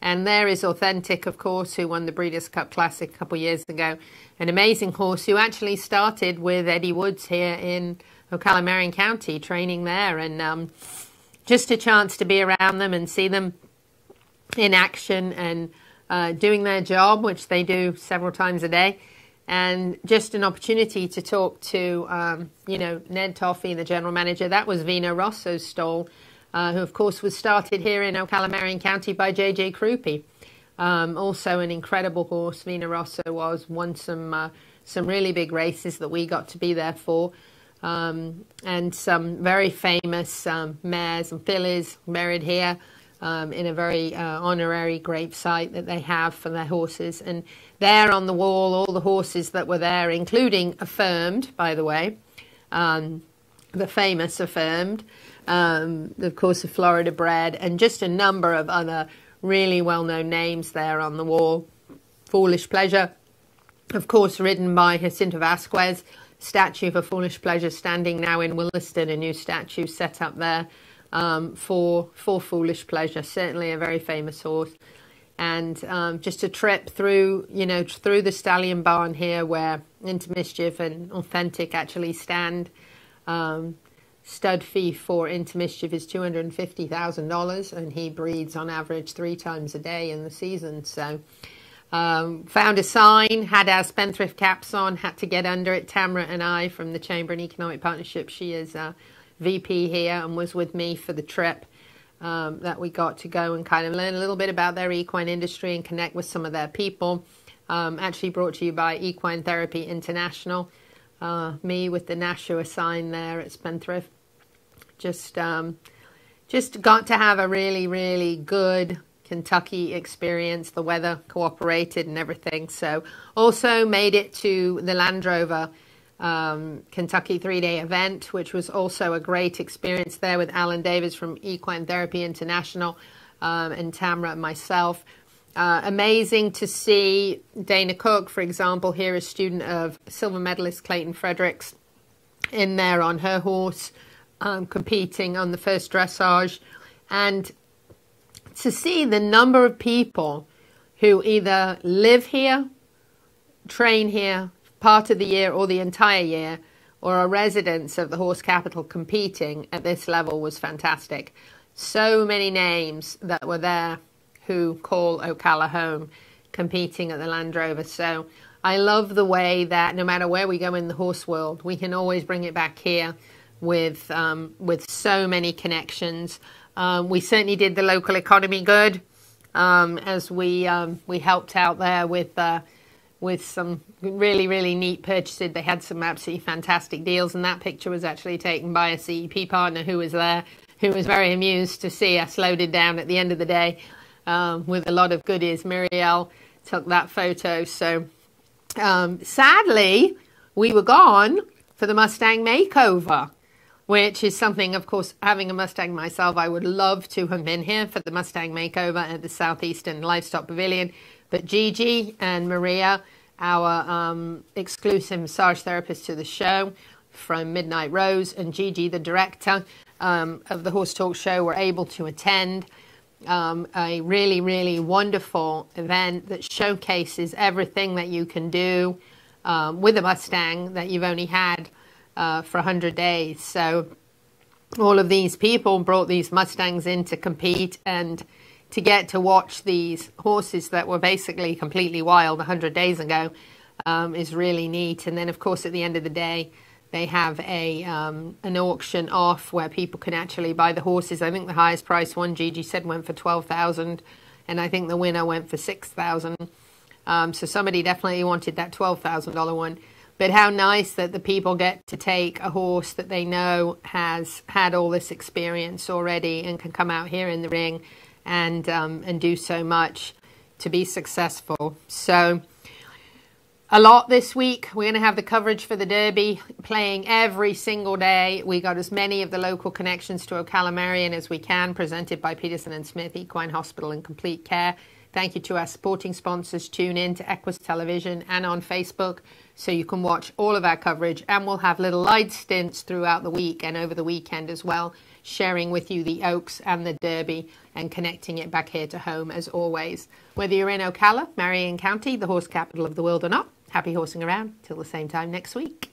And there is Authentic, of course, who won the Breeders' Cup Classic a couple of years ago. An amazing horse who actually started with Eddie Woods here in Ocala, Marion County, training there. And just a chance to be around them and see them in action and doing their job, which they do several times a day. And just an opportunity to talk to, you know, Ned Toffey, the general manager. That was Vino Rosso's stall, who, of course, was started here in Ocala, Marion County by J.J. Krupe. Also an incredible horse, Vino Rosso won some really big races that we got to be there for. And some very famous mares and fillies married here in a very honorary grape site that they have for their horses. And there on the wall, all the horses that were there, including Affirmed, by the way, the famous Affirmed, of course, a Florida bred, and just a number of other really well-known names there on the wall. Foolish Pleasure, of course, ridden by Jacinto Vasquez. Statue for Foolish Pleasure standing now in Williston, a new statue set up there for Foolish Pleasure. Certainly a very famous horse. And just a trip through, you know, through the stallion barn here where Into Mischief and Authentic actually stand. Stud fee for Into Mischief is $250,000, and he breeds on average 3 times a day in the season. So found a sign, had our Spendthrift caps on, had to get under it. Tamara and I from the Chamber and Economic Partnership, she is VP here and was with me for the trip that we got to go and kind of learn a little bit about their equine industry and connect with some of their people. Actually brought to you by Equine Therapy International. Me with the Nashua sign there at Spendthrift. Just got to have a really, really good Kentucky experience. The weather cooperated and everything. So also made it to the Land Rover Kentucky 3-day event, which was also a great experience there with Alan Davis from Equine Therapy International, and Tamra and myself. Amazing to see Dana Cook, for example, here, a student of silver medalist Clayton Fredericks, in there on her horse, competing on the first dressage. And to see the number of people who either live here, train here part of the year or the entire year, or are residents of the horse capital competing at this level was fantastic. So many names that were there who call Ocala home, competing at the Land Rover. So I love the way that no matter where we go in the horse world, we can always bring it back here with so many connections. We certainly did the local economy good, as we helped out there with some really, really neat purchases. They had some absolutely fantastic deals, and that picture was actually taken by a CEP partner who was there, who was very amused to see us loaded down at the end of the day with a lot of goodies. Muriel took that photo. So sadly, we were gone for the Mustang makeover, which is something, of course, having a Mustang myself, I would love to have been here for the Mustang makeover at the Southeastern Livestock Pavilion. But Gigi and Maria, our exclusive massage therapist to the show from Midnight Rose, and Gigi, the director of the Horse Talk Show, were able to attend a really, really wonderful event that showcases everything that you can do with a Mustang that you've only had for 100 days. So all of these people brought these Mustangs in to compete, and to get to watch these horses that were basically completely wild 100 days ago is really neat. And then, of course, at the end of the day, they have an auction off where people can actually buy the horses. I think the highest price one, Gigi said, went for $12,000, and I think the winner went for $6,000. So somebody definitely wanted that $12,000 one. But how nice that the people get to take a horse that they know has had all this experience already and can come out here in the ring and do so much to be successful. So a lot this week. We're going to have the coverage for the Derby playing every single day. We got as many of the local connections to Ocala Marion as we can, presented by Peterson and Smith Equine Hospital and Complete Care. Thank you to our supporting sponsors. Tune in to Equus Television and on Facebook so you can watch all of our coverage, and we'll have little light stints throughout the week and over the weekend as well, sharing with you the Oaks and the Derby and connecting it back here to home as always. Whether you're in Ocala, Marion County, the horse capital of the world, or not, happy horsing around till the same time next week.